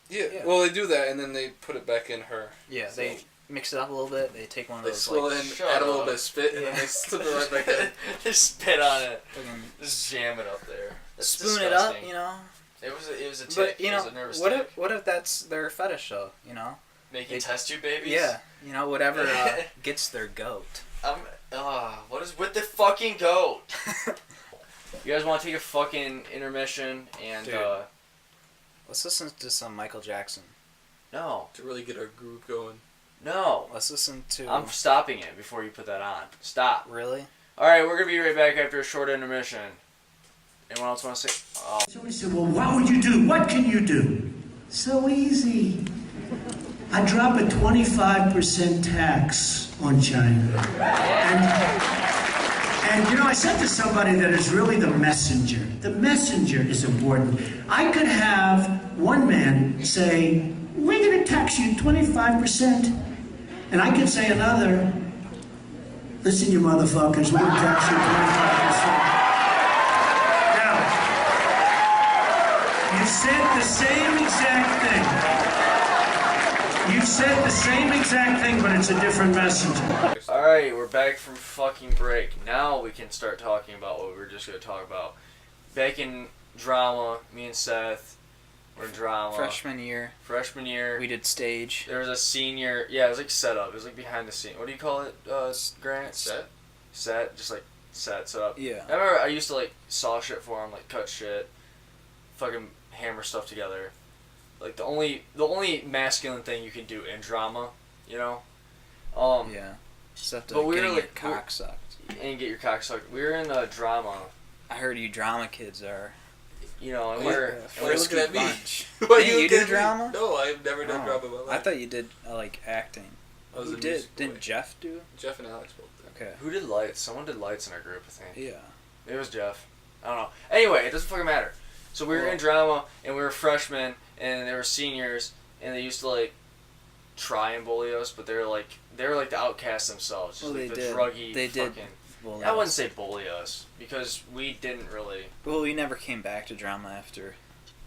Yeah. Well, they do that and then they put it back in her. Yeah, So- they mix it up a little bit. They take one of They those swill like it in, shut add a little up. bit of spit, and Yeah. then they slip it right back in. They spit on it. fucking Just jam it up there. That's spoon disgusting. it up, you know. It was a tick. But you It know, was a nervous what tick. if that's their fetish though? You know. Making they- test tube babies? Yeah, you know whatever gets their goat. What is with the fucking goat? You guys want to take a fucking intermission and Dude. Let's listen to some Michael Jackson. no. To really get our groove going. No. Let's listen to. I'm stopping it before you put that on. Stop. Really? Alright, we're gonna be right back after a short intermission. Anyone else want to say? Oh. So he said, well, what would you do? What can you do? So easy. I drop a 25% tax on China. And you know, I said to somebody that is really the messenger. The messenger is important. I could have one man say, we're going to tax you 25%. And I could say another, listen, you motherfuckers, we're going to tax you 25%. Now, you said the same exact thing. You said the same exact thing, but it's a different messenger. Alright, we're back from fucking break. Now we can start talking about what we were just gonna talk about. Back in drama, me and Seth were in drama. Freshman year, Freshman year. we did stage. There was a senior. Yeah, it was like setup. It was like behind the scene. What do you call it, Grant? Set? Set. Just like set up. Yeah. I remember I used to like saw shit for him, like cut shit, fucking hammer stuff together. Like the only masculine thing you can do in drama, you know. Yeah. Except But we were getting like- your cock sucked. And get your cock sucked. We were in drama, I heard you drama kids are. you know, and Why we're. are you frisky looking at me? bunch. Why Didn't you looking do at me? drama? No, I've never done Oh. drama in my life. I thought you did like acting. I was Who a did? music Didn't boy. Jeff do? Jeff and Alex both did. Okay. Who did lights? Someone did lights in our group, I think. Yeah. It was Jeff. I don't know. Anyway, it doesn't fucking matter. So we were in drama, and we were freshmen, and they were seniors, and they used to like try and bully us, but they were like the outcasts themselves. Just Well, like they the did. druggy They did fucking. bully I wouldn't us. say bully us because we didn't really. Well, we never came back to drama after.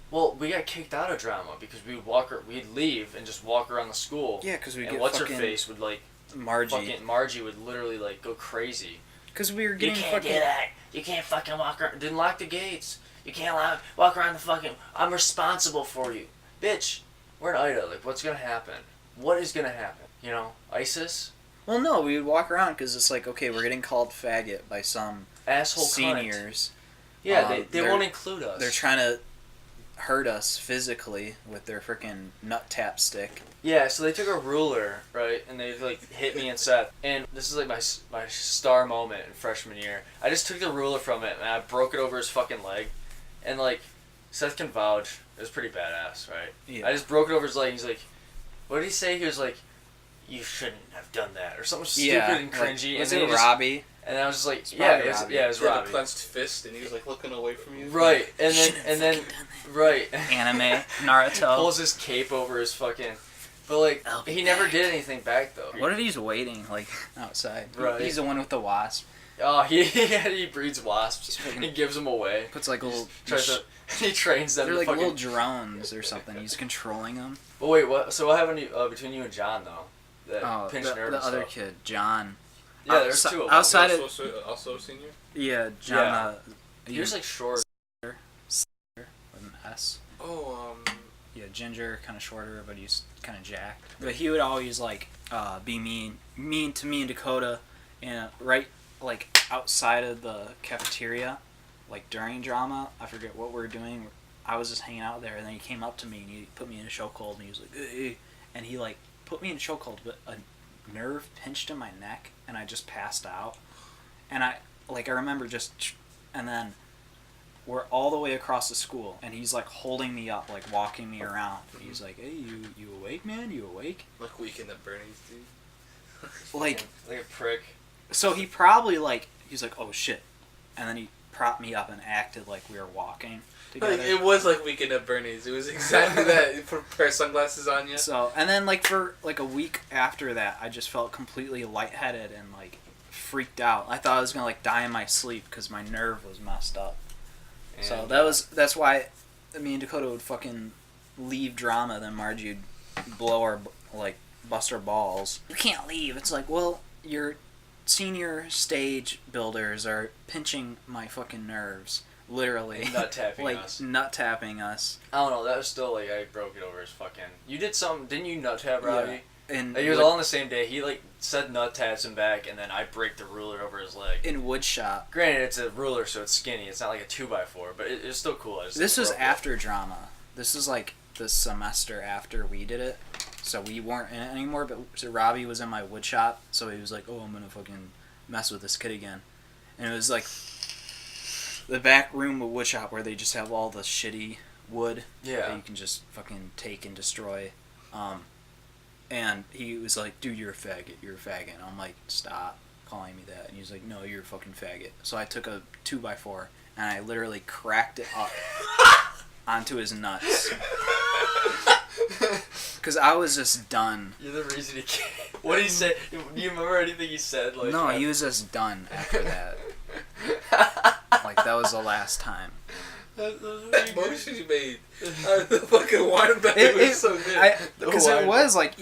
Well, we got kicked out of drama because we'd leave and just walk around the school. Yeah, because we and get what's her fucking face would like Margie would literally like go crazy. Because we were getting You can't fucking. do that. You can't fucking walk around. Didn't lock the gates. You can't walk around the fucking. I'm responsible for you, bitch. We're in Ida. Like, what's gonna happen? What is gonna happen? You know, ISIS. Well, no, we would walk around because it's like, okay, we're getting called faggot by some Asshole seniors. Cunt. Yeah, they they're- won't include us. They're trying to hurt us physically with their freaking nut tap stick. Yeah, so they took a ruler, right, and they like hit me and Seth. And this is like my star moment in freshman year. I just took the ruler from it and I broke it over his fucking leg, and like Seth can vouch, it was pretty badass, right? Yeah. I just broke it over his leg. He's like, what did he say? He was like, you shouldn't have done that, or something stupid and cringy. Like, was and it then he just- Robbie? And I was just like, It's yeah, probably it was, Robbie. yeah, it was He had a Robbie. clenched fist, and he was like looking away from you. Right, and Shouldn't have then fucking done that. right. Anime, Naruto. Pulls his cape over his fucking. But like, I'll be he never back. did anything back though. What if he's waiting, like, outside? Right. He's the one with the wasp. Oh, he breeds wasps. fucking- He gives them away. Puts like little. He trains them. They're to like fucking, little drones or something. He's controlling them. But wait, what? So what happened between you and John though? That Oh, pinched nerve the and other stuff. kid, John. Yeah, there's Outside- two of them. outside of Also a senior? yeah, John. Yeah. He was like short. with an S. Oh, Yeah, ginger, kind of shorter, but he's kind of jacked. But he would always like be mean to me and Dakota, and right like outside of the cafeteria, like during drama. I forget what we were doing. I was just hanging out there, and then he came up to me and he put me in a chokehold, and he was like, "Hey," and he like put me in a chokehold, but a nerve pinched in my neck, and I just passed out. And I remember and then we're all the way across the school, and he's like holding me up, like walking me around. And he's like, "Hey, you awake, man? You awake?" like Weekend at Bernie's, dude. Like, Like a prick. so he probably like he's like, "Oh shit," and then he propped me up and acted like we were walking together. Like, it was like Weekend at Bernie's. It was exactly that. You put a pair of sunglasses on you. So, and then like for like a week after that, I just felt completely lightheaded and like freaked out. I thought I was gonna like die in my sleep because my nerve was messed up. So And, that's why me and Dakota would fucking leave drama, then Margie would bust our balls. We can't leave. It's like, well, your senior stage builders are pinching my fucking nerves, literally. Nut tapping like us. nut tapping us. I don't know. That was still like I broke it over his fucking. You did something, didn't you? Nut tap Robbie. Yeah. And Like, it was all on the same day. He like said nut taps him back, and then I break the ruler over his leg. in wood shop. Granted, it's a ruler, so it's skinny. It's not like a 2x4, but it's still cool. I just This was broke it. after drama. This is like the semester after we did it. So we weren't in it anymore, but so Robbie was in my wood shop, so he was like, "Oh, I'm gonna fucking mess with this kid again." And it was like the back room of wood shop where they just have all the shitty wood that Yeah. you can just fucking take and destroy. And he was like, "Dude, you're a faggot. You're a faggot." And I'm like, "Stop calling me that." And he's like, "No, you're a fucking faggot." So I took a 2x4 and I literally cracked it up onto his nuts. Because I was just done. You're the reason he came. What did he say? Do you remember anything he said? Like, No, he was just done after that. Like, that was the last time. That motion you made out of the fucking water bag was so good. Because it was like,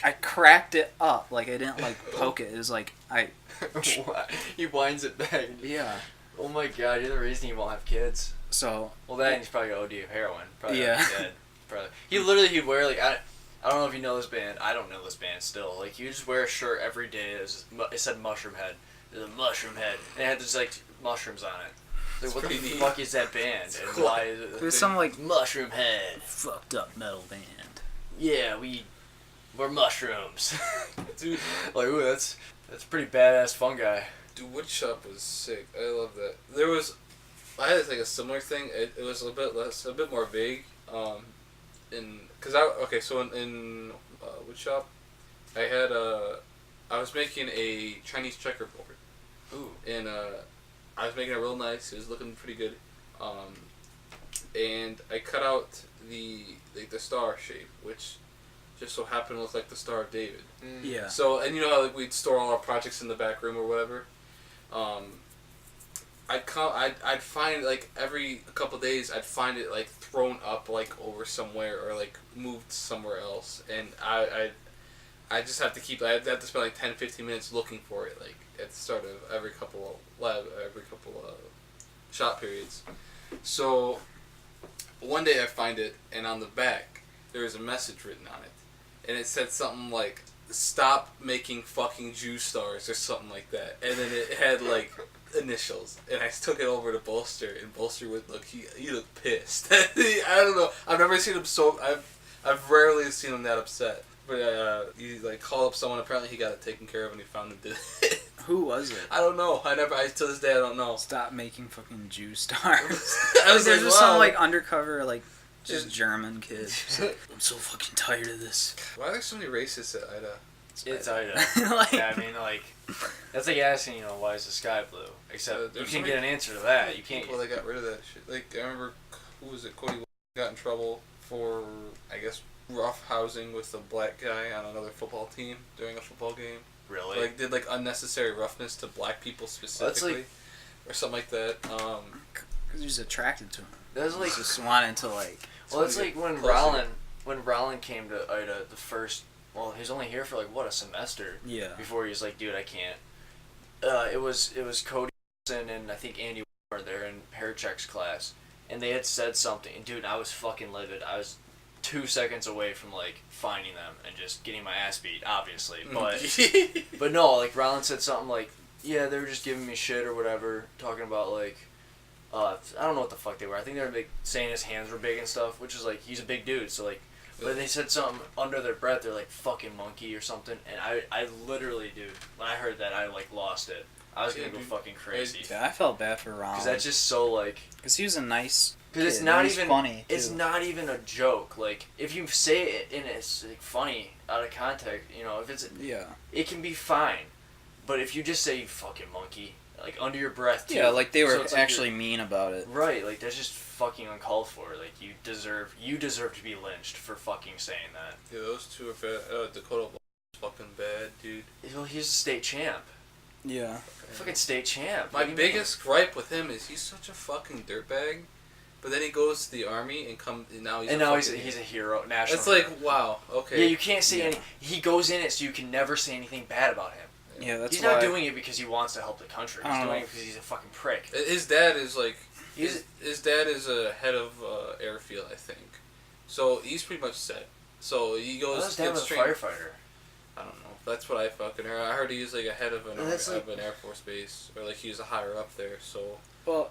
I cracked it up. Like, I didn't, like, poke it. It was like, He winds it back. yeah. Oh my god, you're the reason he won't have kids. So, Well, that and he's probably got OD of heroin. Probably Yeah. dead. Probably. He'd wear like I don't know if you know this band. I don't know this band still. Like he would just wear a shirt every day. It said Mushroom Head. There's a Mushroom Head, and it had just like mushrooms on it. Like, what the pretty neat. fuck is that band? And why is it? there's some, like, Mushroom Head. fucked up metal band. Yeah, we're mushrooms. Dude, Like, ooh, that's pretty badass fungi. dude, woodshop was sick. I love that. I had like a similar thing. It was a bit more vague. In woodshop, I was making a Chinese checkerboard. Ooh. And I was making it real nice. It was looking pretty good. And I cut out the star shape, which just so happened to look like the Star of David. Yeah. So, and you know how like, we'd store all our projects in the back room or whatever? I'd find, like, every couple days, I'd find it, like, thrown up, like, over somewhere or, like, moved somewhere else. And I just have to I'd have to spend, like, 10, 15 minutes looking for it, like, at the start of every couple shop periods. So, one day I find it, and on the back, there was a message written on it. And it said something like, "Stop making fucking Jew stars," or something like that. And then it had, like, initials. And I took it over to Bolster, and Bolster would look, he looked pissed. I don't know. I've never seen him so, I've rarely seen him that upset. But he, like, called up someone, apparently he got it taken care of, and he found him did it. Who was it? I don't know. To this day, I don't know. Stop making fucking Jew stars. I was There's like, just wow. some, like, undercover, like, just German kid. Like, I'm so fucking tired of this. Why are there so many racists at Ida? It's Ida. Like, Yeah, I mean, like, that's like asking, you know, why is the sky blue? Except you there's can so get an many answer to that. You can't. Well, they got rid of that shit. Like, I remember, who was it? Cody got in trouble for, I guess, rough housing with a black guy on another football team during a football game. Really? Like, did, like, unnecessary roughness to black people specifically. Or something like that. because he's attracted to him. That's like. Just wanted to, like... Well, it's like when Rollin came to Ida the first. Well, he was only here for like what, a semester. Yeah. Before he was like, dude, I can't. It was Cody and I think Andy were there in Paracheck's class, and they had said something. And dude, I was fucking livid. I was 2 seconds away from like finding them and just getting my ass beat, obviously. But no, like Rollin said something like, yeah, they were just giving me shit or whatever, talking about like. I don't know what the fuck they were. I think they were saying his hands were big and stuff, which is like, he's a big dude, so like, but they said something under their breath, they're like, fucking monkey or something, and I literally, dude, when I heard that, I like lost it. I was gonna go fucking crazy. Yeah, I felt bad for Ron. Because that's just so like... Because he was a nice Because it's kid, not and he's even funny, too. It's not even a joke. Like, if you say it and it's like funny out of context, you know, if it's... Yeah. It can be fine. But if you just say, you fucking monkey... Like, under your breath, too. Yeah, like, they were it's like actually mean about it. Right, like, that's just fucking uncalled for. Like, you deserve to be lynched for fucking saying that. Yeah, those two are bad. Dakota is fucking bad, dude. Well, he's a state champ. Yeah. Fucking state champ. My biggest gripe with him is he's such a fucking dirtbag. But then he goes to the army and now he's he's a hero, national It's hero. like, wow, okay. Yeah, you can't say any... He goes in it so you can never say anything bad about him. Yeah, that's he's why... not doing it because he wants to help the country. He's doing it because he's a fucking prick. His dad is like... His dad is a head of airfield, I think. So he's pretty much set. So he goes... His dad was a firefighter. I don't know. That's what I fucking heard. I heard he's like a head of an Air Force base. Or like he's a higher up there, so... Well,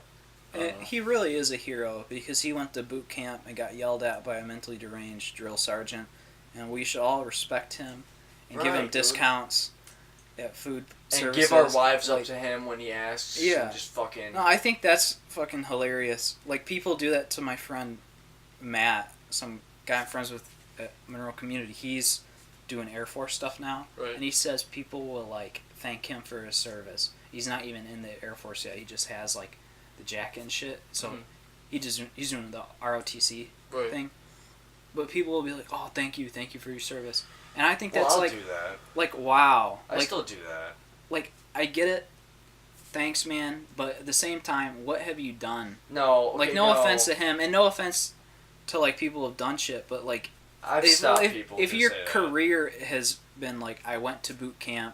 he really is a hero because he went to boot camp and got yelled at by a mentally deranged drill sergeant. And we should all respect him and give him discounts at food services. And give our wives up to him when he asks. Yeah. And just fucking... No, I think that's fucking hilarious. Like, people do that to my friend Matt, some guy I'm friends with at Monroe Community. He's doing Air Force stuff now. Right. And he says people will, like, thank him for his service. He's not even in the Air Force yet. He just has, like, the jacket and shit. So he's doing the ROTC thing. But people will be like, oh, thank you for your service. And I think that's I'll like... do that. Like, wow. I like, still do that. Like, I get it. Thanks, man. But at the same time, what have you done? No. Okay, like, no offense to him, and no offense to, like, people who've done shit, but, like... I've stopped people if who your say that. career has been, like, I went to boot camp,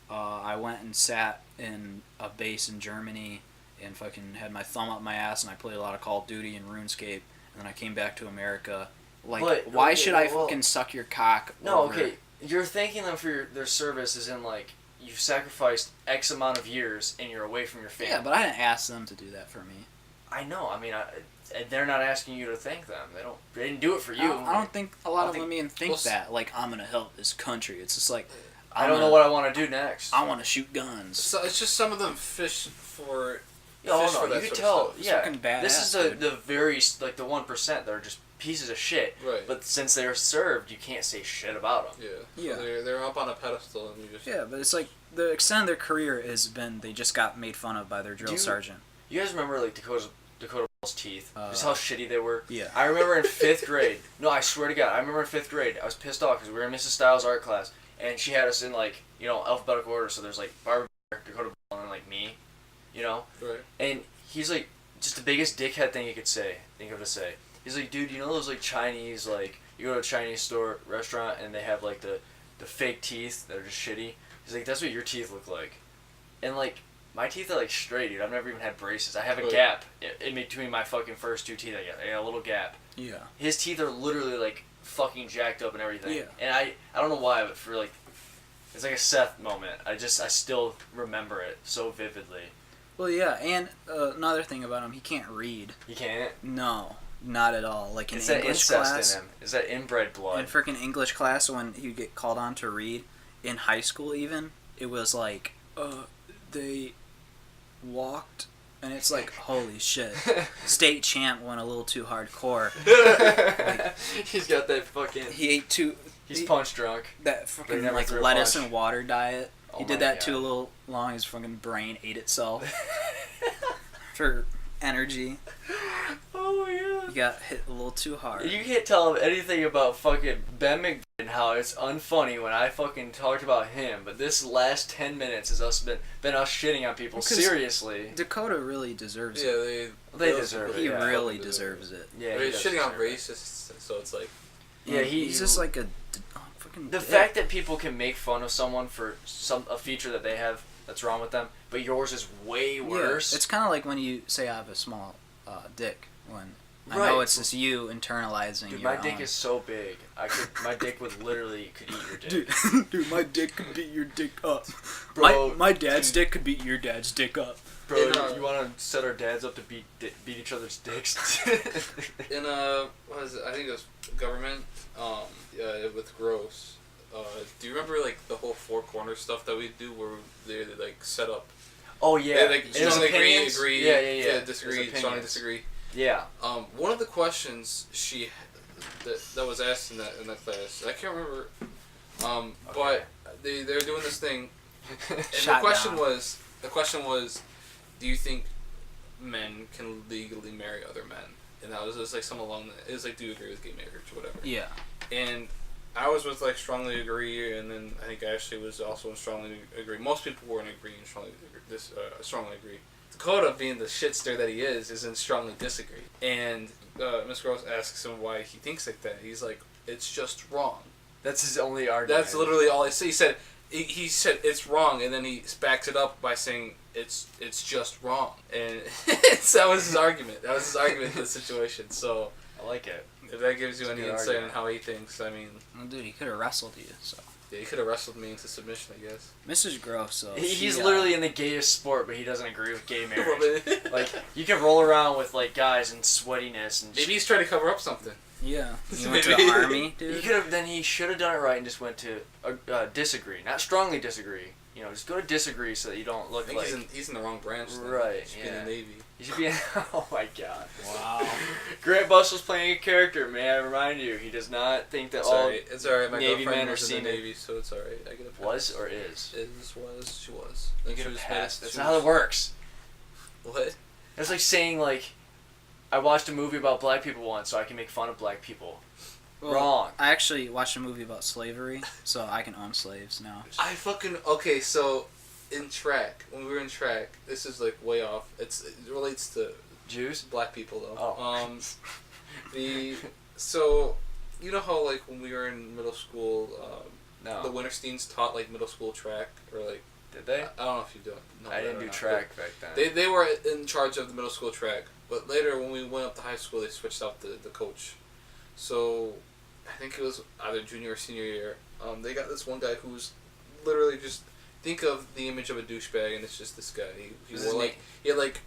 I went and sat in a base in Germany, and fucking had my thumb up my ass, and I played a lot of Call of Duty and RuneScape, and then I came back to America... Like, but, why should I fucking suck your cock? No, over... okay. You're thanking them for their service as in, like, you've sacrificed X amount of years and you're away from your family. Yeah, but I didn't ask them to do that for me. I know. I mean, they're not asking you to thank them. They didn't do it for you. I don't think a lot of them even think that. Like, I'm going to help this country. It's just like... I don't know what I want to do next. I want to shoot guns. So it's just some of them fish for... Yeah, hold on. You can tell. Yeah, this is the very, like, the 1% that are just pieces of shit. Right. But since they're served, you can't say shit about them. Yeah. So they're up on a pedestal and you just... Yeah, but it's like the extent of their career has been they just got made fun of by their drill sergeant. You guys remember, like, Dakota teeth. Just how shitty they were. Yeah. I remember in 5th grade. No, I swear to God, I remember in 5th grade. I was pissed off because we were in Mrs. Styles' art class, and she had us in like alphabetical order. So there's like Barbara, Dakota, and then like me, Right. And he's like just the biggest dickhead thing you could think of to say. He's like, dude, you know those like Chinese, like you go to a Chinese restaurant and they have like the fake teeth that are just shitty. He's like, that's what your teeth look like, and like. My teeth are like straight, dude. I've never even had braces. I have a gap in between my fucking first 2 teeth. I got a little gap. Yeah. His teeth are literally like fucking jacked up and everything. Yeah. And I don't know why, but for like, it's like a Seth moment. I still remember it so vividly. Well, yeah, and another thing about him, he can't read. You can't? No, not at all. Like in It's that English incest class. in him. Is that inbred blood? In freaking English class, when he'd get called on to read, in high school even, it was like, they walked, and it's like, holy shit. State champ went a little too hardcore. Like, he's got that fucking... he ate too... He's punch drunk. That fucking never like threw a lettuce punch. and water diet. Oh He did my that God. too a little long. His fucking brain ate itself for energy. Oh my God. He got hit a little too hard. You can't tell him anything about fucking Ben McBride and how it's unfunny when I fucking talked about him, but this last 10 minutes has been us shitting on people. Because seriously. Dakota really deserves Yeah, it. They deserve it. He yeah. really deserves it. Yeah, They're he does shitting on deserve it. racists, so it's like... Yeah, he's just like a fucking The dick. fact that people can make fun of someone for a feature that they have that's wrong with them, but yours is way worse. Yeah, it's kind of like when you say I have a small dick. When I Right. know it's just you internalizing. Dude, your my dick own. is so big. My dick would literally could eat your dick. Dude, my dick could beat your dick up. Bro, my dad's dick could beat your dad's dick up. Bro, In, you want to set our dads up to beat each other's dicks? In what is it? I think it was government. With Gross. Do you remember like the whole four corner stuff that we do where they like set up? Oh yeah. They, like And his strongly opinions? agree. Yeah. Disagree. His Strongly opinions. disagree. Yeah. One of the questions that was asked in that class, I can't remember. But they were doing this thing, and Shot the question was, do you think men can legally marry other men? And that was just like some along the, it was like, do you agree with gay marriage or whatever? Yeah. And I was with like strongly agree, and then I think Ashley was also in strongly agree. Most people were in agree and strongly agree. Dakota, being the shitster that he is in strongly disagree. And Miss Gross asks him why he thinks like that. He's like, it's just wrong. That's his only argument. That's literally all he said. He said it's wrong, and then he backs it up by saying it's just wrong. And that was his argument. That was his argument in the situation. So I like it. if that gives you That's a any good insight on argument. how he thinks, I mean, Well, dude, he could have wrestled you. So yeah, he could have wrestled me into submission, I guess. Mrs. Gross. So He's she, literally in the gayest sport, but he doesn't agree with gay marriage. Like, you can roll around with like guys and sweatiness and. Maybe he's trying to cover up something. Yeah. You went to the army, dude. He should have done it right and just went to disagree, not strongly disagree. You know, just go to disagree so that you don't I look think like. he's in the wrong branch. Then. Right, He should be in yeah. the Navy. You should be. Oh my God. Wow. Grant Bussell's playing a character. May I remind you, he does not think that It's all alright. It's alright. My Navy girlfriend men are was in the seamen. Navy, so it's alright. I get a pass. was or is. She was. You Then get she a was pass. made- That's she not how was- it works. What? It's like saying like, I watched a movie about black people once, so I can make fun of black people. Well, Wrong. I actually watched a movie about slavery, so I can own slaves now. Okay, so in track, when we were in track, this is like way off. It relates to Jews? black people though. Oh. So you know how like when we were in middle school, No. the Wintersteins taught like middle school track or like Did they? I don't know if you do. No, I didn't or do not, track back then. but They were in charge of the middle school track, but later when we went up to high school, they switched out the coach. So I think it was either junior or senior year. They got this one guy who's literally just think of the image of a douchebag, and it's just this guy. He Was wore his like he had like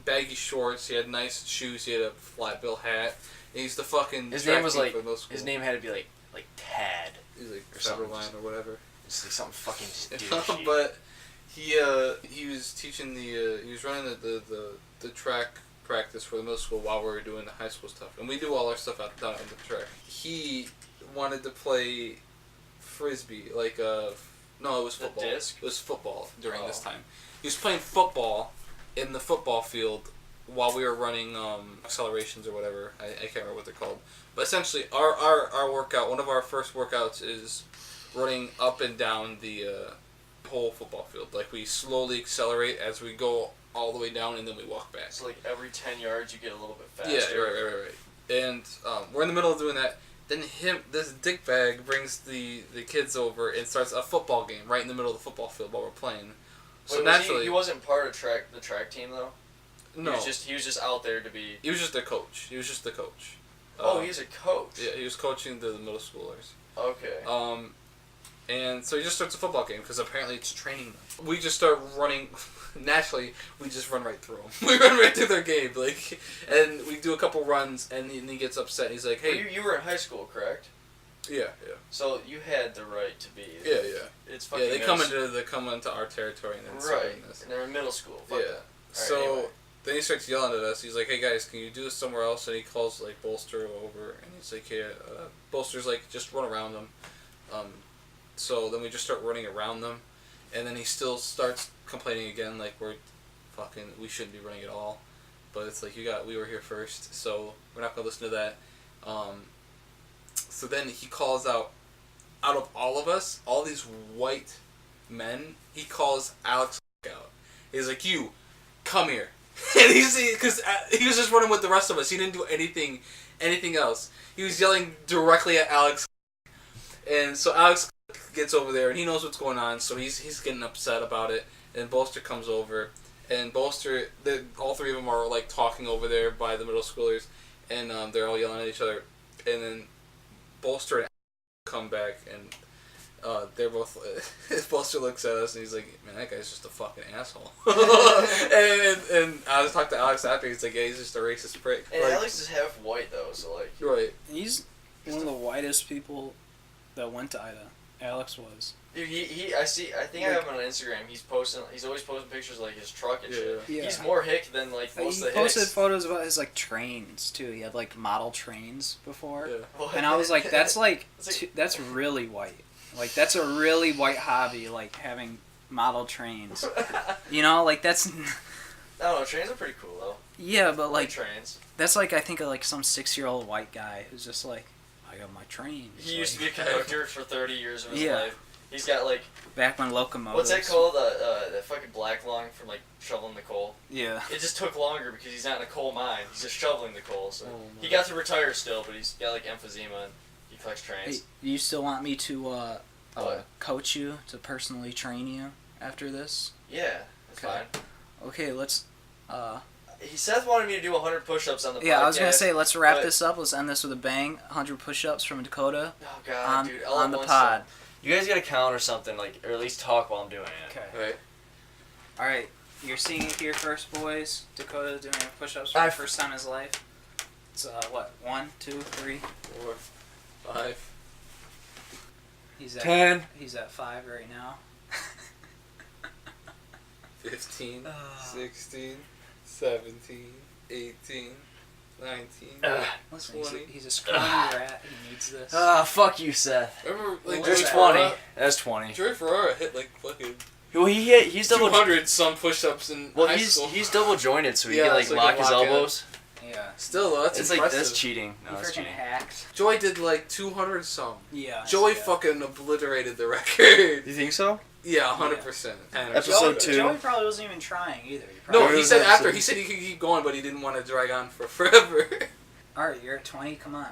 baggy shorts. He had nice shoes. He had a flat bill hat. And he's the fucking. His track name was team like for middle school. his name had to be like Tad. He's like or something. Cyberline or whatever. It's like something fucking just douchey. But he was teaching he was running the track practice for the middle school while we were doing the high school stuff, and we do all our stuff down on the track. He wanted to play frisbee, like no, it was The football. disc? It was football during this Oh. time. He was playing football in the football field while we were running accelerations or whatever. I can't remember what they're called. But essentially, our workout, one of our first workouts is running up and down the whole football field. Like, we slowly accelerate as we go all the way down, and then we walk back. So, like, every 10 yards you get a little bit faster. Yeah, right. And we're in the middle of doing that. Then this dickbag brings the kids over and starts a football game right in the middle of the football field while we're playing. So Wait, naturally, he wasn't part of the track team, though? No. He was just out there to be... He was just the coach. He's a coach? Yeah, he was coaching the middle schoolers. Okay. And so he just starts a football game because apparently it's training them. We just start running. Naturally, we just run right through them. We run right through their game, like, and we do a couple runs, and he gets upset. He's like, "Hey, well, you were in high school, correct?" Yeah. So you had the right to be. Yeah. It's fucking. Yeah, they come into our territory and then start doing this. And they're in middle school. Yeah. Right, So anyway. then he starts yelling at us. He's like, "Hey guys, can you do this somewhere else?" And he calls like Bolster over, and he's like, "Yeah." Bolster's like, "Just run around them." So then we just start running around them, and then he still starts complaining again, like we shouldn't be running at all. But it's like, we were here first, so we're not gonna listen to that. So then he calls out of all of us, all these white men, he calls Alex out. He's like, "You, come here." And because he was just running with the rest of us. He didn't do anything else. He was yelling directly at Alex. And so Alex gets over there, and he knows what's going on, so he's getting upset about it. And Bolster comes over, and Bolster, all three of them are like talking over there by the middle schoolers, and they're all yelling at each other. And then Bolster and come back, and they're both. Bolster looks at us, and he's like, "Man, that guy's just a fucking asshole." and I was talking to Alex after. He's like, "Yeah, he's just a racist prick." And like, Alex is half white though, so like. Right. He's one of the whitest people that went to Ida. Alex was. Dude, I think I have him on Instagram. He's always posting pictures of, like, his truck and shit. Yeah. He's more hick than like most He of the posted hicks. photos about his like trains too. He had like model trains before, Yeah. and I was like, that's that's really white. Like that's a really white hobby, like having model trains. You know, like that's. I don't know. Trains are pretty cool though. Yeah, but like trains. That's like I think of like some 6-year-old white guy who's just like, I got my train. He used to be a conductor for 30 years of his life. He's got like. Back when locomotives. What's that called? That fucking black lung from like shoveling the coal. Yeah. It just took longer because he's not in a coal mine. He's just shoveling the coal. So he got to retire still, but he's got like emphysema and he collects trains. Hey, do you still want me to coach you, to personally train you after this? Yeah, that's fine. Okay, let's. Seth wanted me to do 100 push-ups on the podcast. Yeah, I was gonna say let's wrap this up. Let's end this with a bang. 100 push-ups from Dakota. Oh god, dude! On the pod. You guys gotta count or something, like, or at least talk while I'm doing it. Okay. Right. All right, you're seeing it here first, boys. Dakota doing push-ups for the first time in his life. It's what? 1, 2, 3, 4, 5. He's at 10. He's at 5 right now. 15, 16, 17, 18, 19, Listen, 20. he's a scrawny rat. He needs this. Fuck you, Seth. Remember, like, There's There's Joey 20. Ferrara? That's 20. Joey Ferrara hit like fucking Well, he's double. 200 some push-ups in high school. He's double jointed, so he Yeah, can like so he lock can his lock in. elbows. Yeah. Still, though, that's It's impressive. like that's cheating. No, He that's freaking cheating. hacked. Joey did like 200 some. Yeah. Joey fucking obliterated the record. You think so? Yeah, 100%. Episode 2. Joey probably wasn't even trying either. No, he said after. He said he could keep going, but he didn't want to drag on for forever. Alright, you're at 20. Come on.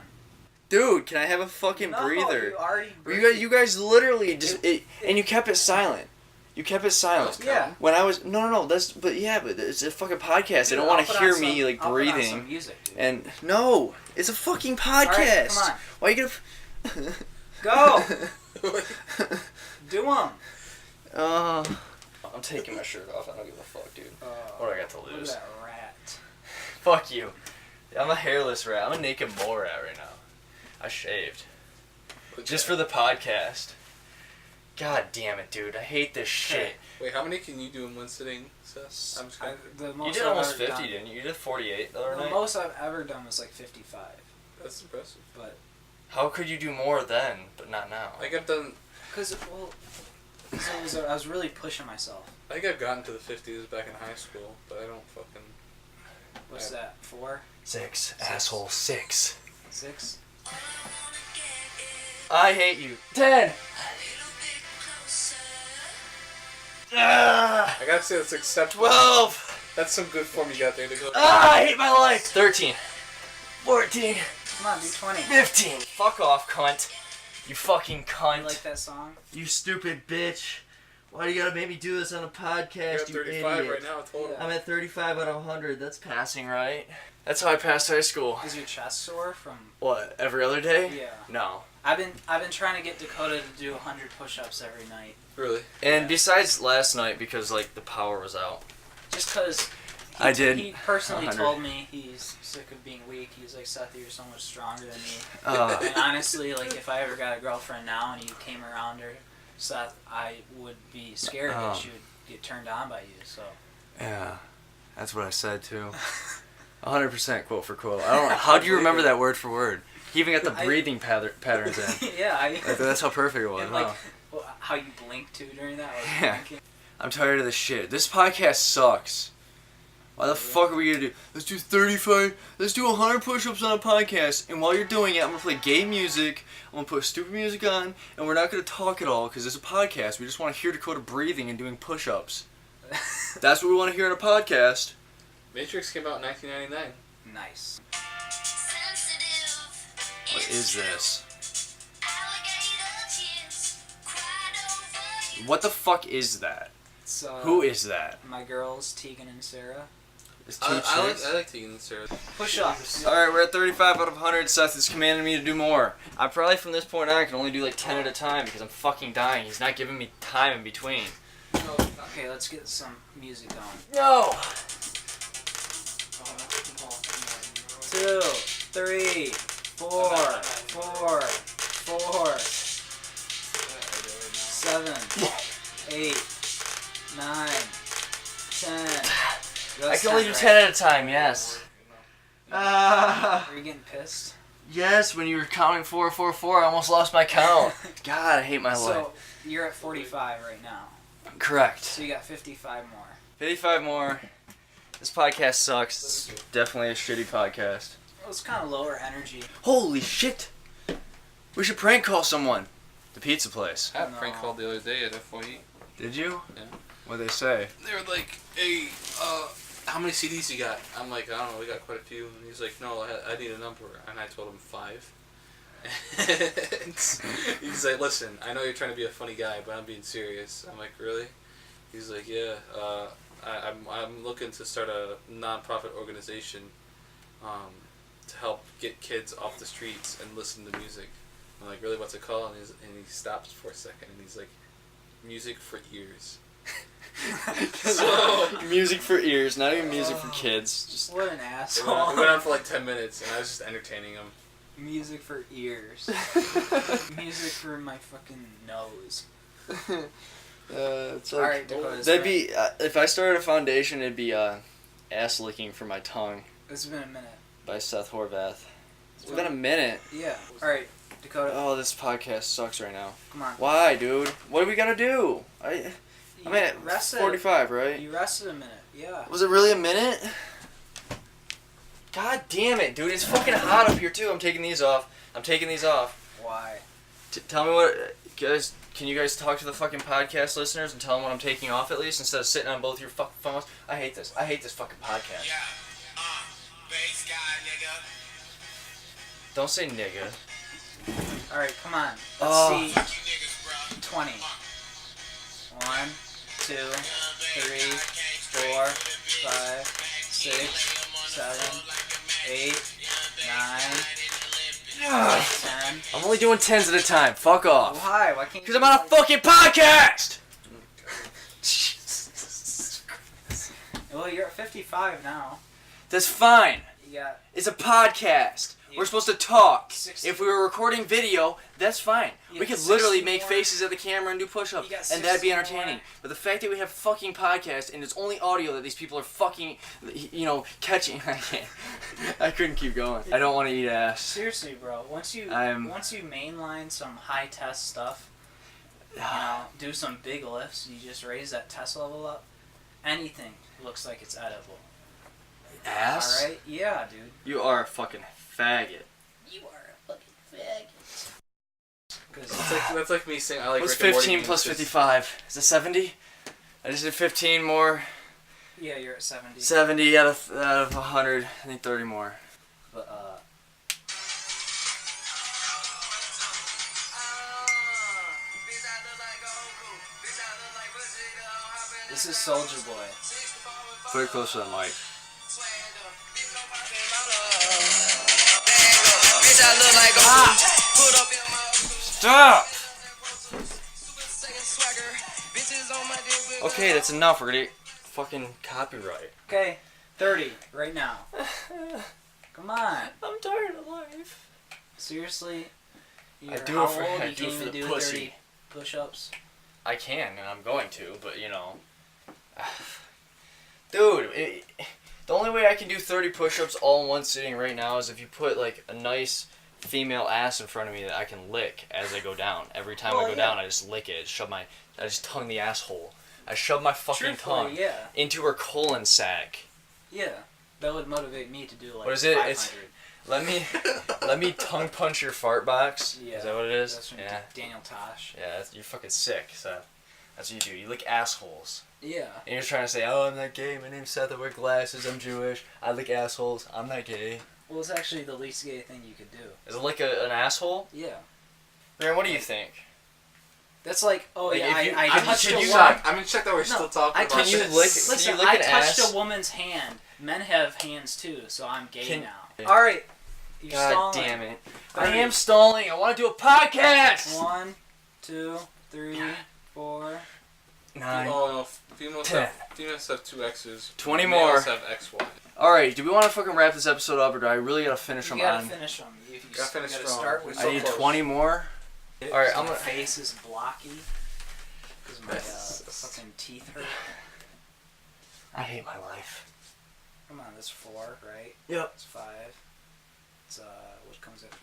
Dude, can I have a fucking No, breather? you already. You guys literally just and you kept it silent. You kept it silent. Yeah. When I was but it's a fucking podcast. They don't want to hear me like breathing. Some music, dude. And no, it's a fucking podcast. Alright, come on. Why you gonna Go. Do them. I'm taking my shirt off. I don't give a fuck, dude. What do I got to Look at lose? that rat. Fuck you. I'm a hairless rat. I'm a naked mole rat right now. I shaved. Just for the podcast. God damn it, dude. I hate this shit. Wait, how many can you do in one sitting, Seth? I'm just kidding. The most You did I've almost ever 50, done- didn't you? You did 48 the other The night? most I've ever done was like 55. That's impressive. But How could you do more then, but not now? Like I've done. I was really pushing myself. I think I've gotten to the 50s back in high school, but I don't fucking What's that? 4? 6. Asshole. 6. 6? I hate you. 10. I gotta say that's acceptable. 12. That's some good form you got there to go. I hate my life. 13. 14. Come on, do 20. 15. Fuck off, cunt. You fucking cunt. You like that song? You stupid bitch. Why do you gotta make me do this on a podcast, You're at 35 idiot? right now total. I'm at 35 out of 100. That's passing, right? That's how I passed high school. Is your chest sore from... What, every other day? Yeah. No. I've been trying to get Dakota to do 100 push-ups every night. Really? And besides last night, because, like, the power was out. Just because... I did He personally 100. told me he's sick of being weak. He's like, Seth, you're so much stronger than me. Uh, And honestly, like, if I ever got a girlfriend now and you came around her, Seth, I would be scared that she would get turned on by you, so... yeah, that's what I said, too. 100% quote for quote. I don't know. How do you remember that word for word? He even got the breathing patterns in. Yeah, Like, that's how perfect it was, and, huh? like, well, how you blink, too, during that. Like, Yeah. blinking. I'm tired of this shit. This podcast sucks. Why the fuck are we gonna do? Let's do 35. Let's do 100 push-ups on a podcast. And while you're doing it, I'm gonna play gay music. I'm gonna put stupid music on, and we're not gonna talk at all because it's a podcast. We just want to hear Dakota breathing and doing push-ups. That's what we want to hear in a podcast. Matrix came out in 1999. Nice. What is this? What the fuck is that? It's, Who is that? my girls, Tegan and Sarah. It's two I chicks? like Tegan and Sarah. Push-ups. Alright, we're at 35 out of 100. Seth has commanded me to do more. I probably from this point on can only do like 10 at a time because I'm fucking dying. He's not giving me time in between. Okay, let's get some music going. No! 2, 3, 4, 7, 8, 9, 10. I can only do 10 at a time, yes. Are you getting pissed? Yes, when you were counting 444, I almost lost my count. God, I hate my life. So, you're at 45 right now. Correct. So you got 55 more. 55 more. This podcast sucks. It's definitely a shitty podcast. Well, it's kind of lower energy. Holy shit! We should prank call someone. The pizza place. I had a prank call the other day at FYE. Did you? Yeah. What'd they say? They were like, hey, how many CDs you got? I'm like, I don't know, we got quite a few. And he's like, no, I need a number. And I told him 5. And he's like, listen, I know you're trying to be a funny guy, but I'm being serious. I'm like, really? He's like, yeah, I'm looking to start a non-profit organization to help get kids off the streets and listen to music. I'm like, really, what's it called? And he stops for a second and he's like, Music for Ears. So, Music for ears, not even music for kids. Just What an it asshole. went on for like 10 minutes and I was just entertaining him. Music for ears. Music for my fucking nose. it's like, Alright, Dakota. that'd be if I started a foundation, it'd be ass licking for my tongue It's been a minute. by Seth Horvath. It's been a minute. Yeah. Alright, Dakota. Oh, this podcast sucks right now. Come on. Why, dude? What are we gonna do? I'm at rested. 45, right? You rested a minute. Yeah. Was it really a minute? God damn it, dude! It's fucking hot up here too. I'm taking these off. Why? Tell me what, guys. Can you guys talk to the fucking podcast listeners and tell them what I'm taking off at least instead of sitting on both your fucking phones? I hate this. I hate this fucking podcast. Yeah, bass guy, nigga. Don't say nigga. Alright, come on. Let's Oh. see. Fuck you niggas, bro. 20. 1, 2, 3, 4, 5, 6, 7, 8, 9, 10. I'm only doing 10s at a time. Fuck off. Why? Why can't you? Because I'm on a fucking podcast! Well, you're at 55 now. That's fine. You got. It's a podcast. Yeah. We're supposed to talk. 60. If we were recording video, that's fine. You We got could literally 60 make more. faces at the camera and do push-ups, You got and that'd be 60 entertaining. more. But the fact that we have fucking podcast and it's only audio that these people are fucking, catching. I can't. I couldn't keep going. I don't want to eat ass. Seriously, bro. Once you mainline some high test stuff, do some big lifts, you just raise that test level up. Anything looks like it's edible. ass? Alright? Yeah, dude. You are a fucking faggot. You are a fucking faggot. That's like me saying I like What's Rick and Morty 15 memes plus just- 55? Is it 70? I just did 15 more. Yeah, you're at 70. 70 out of 100. I think 30 more. But, this is Soldier Boy. Put it closer to the mic. Stop! Okay, that's enough. We're gonna get fucking copyright. Okay, 30 right now. Come on. I'm tired of life. Seriously? You're I do how it for- old? I You do it can't for even the do pussy. 30 push-ups? I can, and I'm going to, but you know. Dude, the only way I can do 30 push-ups all in one sitting right now is if you put like a nice female ass in front of me that I can lick as I go down. Every time I go down, I just lick it. I just tongue the asshole. I shove my fucking Truthfully, tongue yeah. into her colon sac. Yeah. That would motivate me to do like What is it? 500. It's let me tongue punch your fart box. Yeah. Is that what it is? That's from Yeah. Daniel Tosh. Yeah, you're fucking sick, Seth. That's what you do. You lick assholes. Yeah. And you're trying to say, oh, I'm not gay. My name's Seth. I wear glasses. I'm Jewish. I lick assholes. I'm not gay. Well, it's actually the least gay thing you could do. Is it like an asshole? Yeah. Aaron, what do you think? That's like, oh Like, yeah, if you- I can touched you a shock- woman. I'm in shock that we're still talking about can you this. lick- Listen, can you lick I an touched ass? a woman's hand. Men have hands too, so I'm gay now. Yeah. All right. You're God stalling. damn it. I am stalling. I want to do a podcast. 1, 2, 3, 4. 9. Oh no, females 10. have 2 X's. 20 Males more. have XY. Alright, do we want to fucking wrap this episode up, or do I really gotta finish them You gotta on? finish them. You Gotta finish gotta strong. start with. I need 20 more. Alright, I'm My gonna. face is blocky because my fucking teeth hurt. I hate my life. Come on, that's 4, right? Yep. It's 5. It's what comes after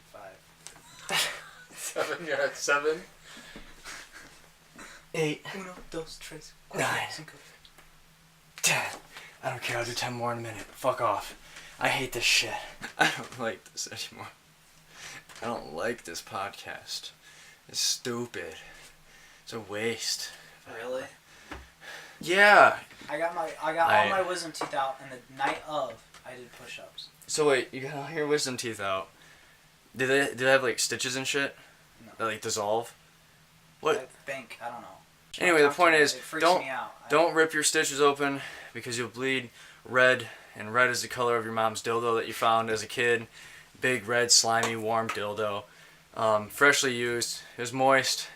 5? 7, you're at 7. 8. 1, 2, 3, 9. 10. I don't care. I'll do 10 more in a minute. Fuck off. I hate this shit. I don't like this anymore. I don't like this podcast. It's stupid. It's a waste. Really? Yeah. I got all my wisdom teeth out, and the night of, I did push-ups. So wait, you got all your wisdom teeth out. Did they have like stitches and shit? No. That like dissolve? What? I think, I don't know. Anyway, the point is, It freaks me out. don't rip your stitches open because you'll bleed red, and red is the color of your mom's dildo that you found as a kid. Big red, slimy, warm dildo. Freshly used. It was moist.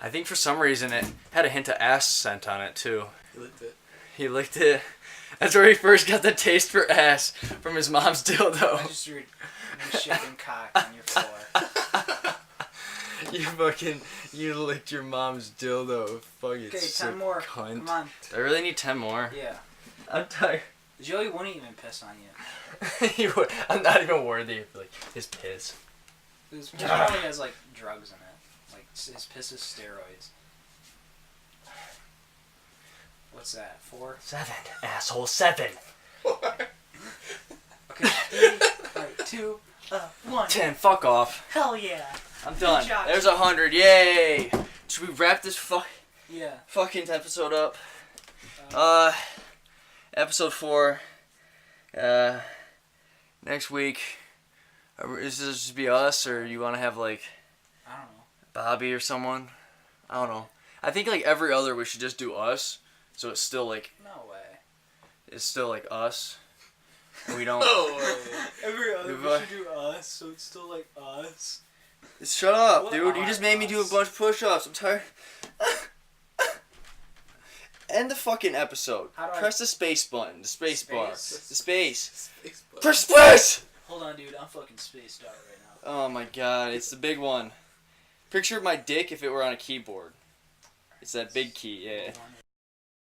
I think for some reason it had a hint of ass scent on it too. You licked it. He licked it. That's where he first got the taste for ass, from his mom's dildo. I just your shaking cock on your floor. You licked your mom's dildo. Fucking Okay, sick 10 more. cunt. Come on. Do I really need 10 more? Yeah. I'm tired. Joey wouldn't even piss on you. I'm not even worthy of like his piss. His piss probably has like drugs in it. Like his piss is steroids. What's that? 4? 7, asshole, 7. Okay. 3, right, 2, 1. 10. Fuck off. Hell yeah. I'm done. job. There's 100. Yay. Should we wrap this Yeah. fucking episode up? Episode 4. Next week. Is this just be us, or you want to have like I don't know. Bobby or someone? I don't know. I think like every other we should just do us, so it's still like No way. it's still like us. And we don't. Every other If we I- should do us, so it's still like us. Shut up, What dude. You are just made me do a us? bunch of push-ups. I'm tired. End the fucking episode. How do I- Press the space button. The space bar. Space? The space. Facebook. Press space! Hold on, dude. I'm fucking spaced out right now. Oh my god, it's the big one. Picture my dick if it were on a keyboard. It's that big key, yeah. Hold on.